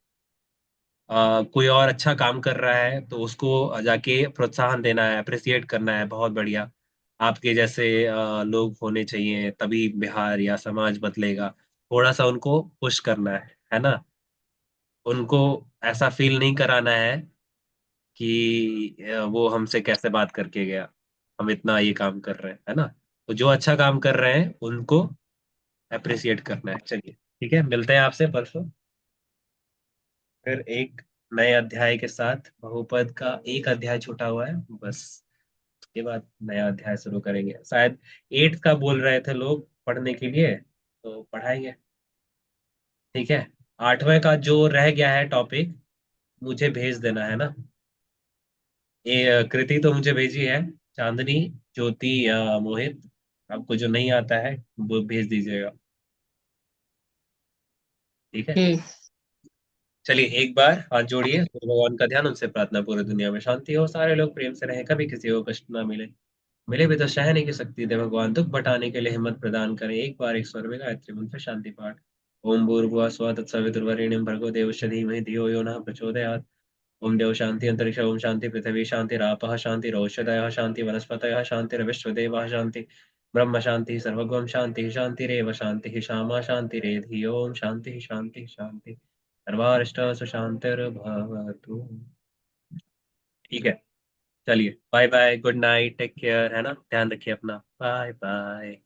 कोई और अच्छा काम कर रहा है तो उसको जाके प्रोत्साहन देना है, अप्रिसिएट करना है, बहुत बढ़िया। आपके जैसे लोग होने चाहिए, तभी बिहार या समाज बदलेगा। थोड़ा सा उनको पुश करना है ना? उनको ऐसा फील नहीं कराना है कि वो हमसे कैसे बात करके गया, हम इतना ये काम कर रहे हैं, है ना? तो जो अच्छा काम कर रहे हैं उनको अप्रिसिएट करना है। चलिए, ठीक है, मिलते हैं आपसे परसों फिर एक नए अध्याय के साथ। बहुपद का एक अध्याय छूटा हुआ है बस, उसके बाद नया अध्याय शुरू करेंगे शायद। 8 का बोल रहे थे लोग पढ़ने के लिए, तो पढ़ाएंगे। ठीक है, 8वें का जो रह गया है टॉपिक, मुझे भेज देना, है ना? ये कृति तो मुझे भेजी है, चांदनी, ज्योति या मोहित, आपको जो नहीं आता है वो भेज दीजिएगा। ठीक है, हम्म। चलिए एक बार हाथ जोड़िए, सूर्य भगवान का ध्यान, उनसे प्रार्थना पूरी दुनिया में शांति हो, सारे लोग प्रेम से रहें, कभी किसी को कष्ट ना मिले। मिले भी तो सहने की शक्ति दे भगवान, दुख बटाने के लिए हिम्मत प्रदान करें। एक बार एक स्वर में गायत्री मंत्र शांति पाठ। ओम भूर्भुवः स्वः तत्सवितुर्वरेण्यं भर्गो देवस्य धीमहि धियो यो नः प्रचोदयात्। ओम देव शांति अंतरिक्ष ओम शांति पृथ्वी शांति रापः शांति रौषधयः शांति वनस्पतयः शांतिर्विश्वदेवः शांति। ब्रह्म शांति सर्वगम शांति शांतिरेव शांति शामा शांतिरेधि ओम शांति शांति शांति। सर्वारिष्ट सुशांतिर्भवतु। ठीक है, चलिए bye bye, good night, take care, है ना? ध्यान रखिए अपना, बाय बाय।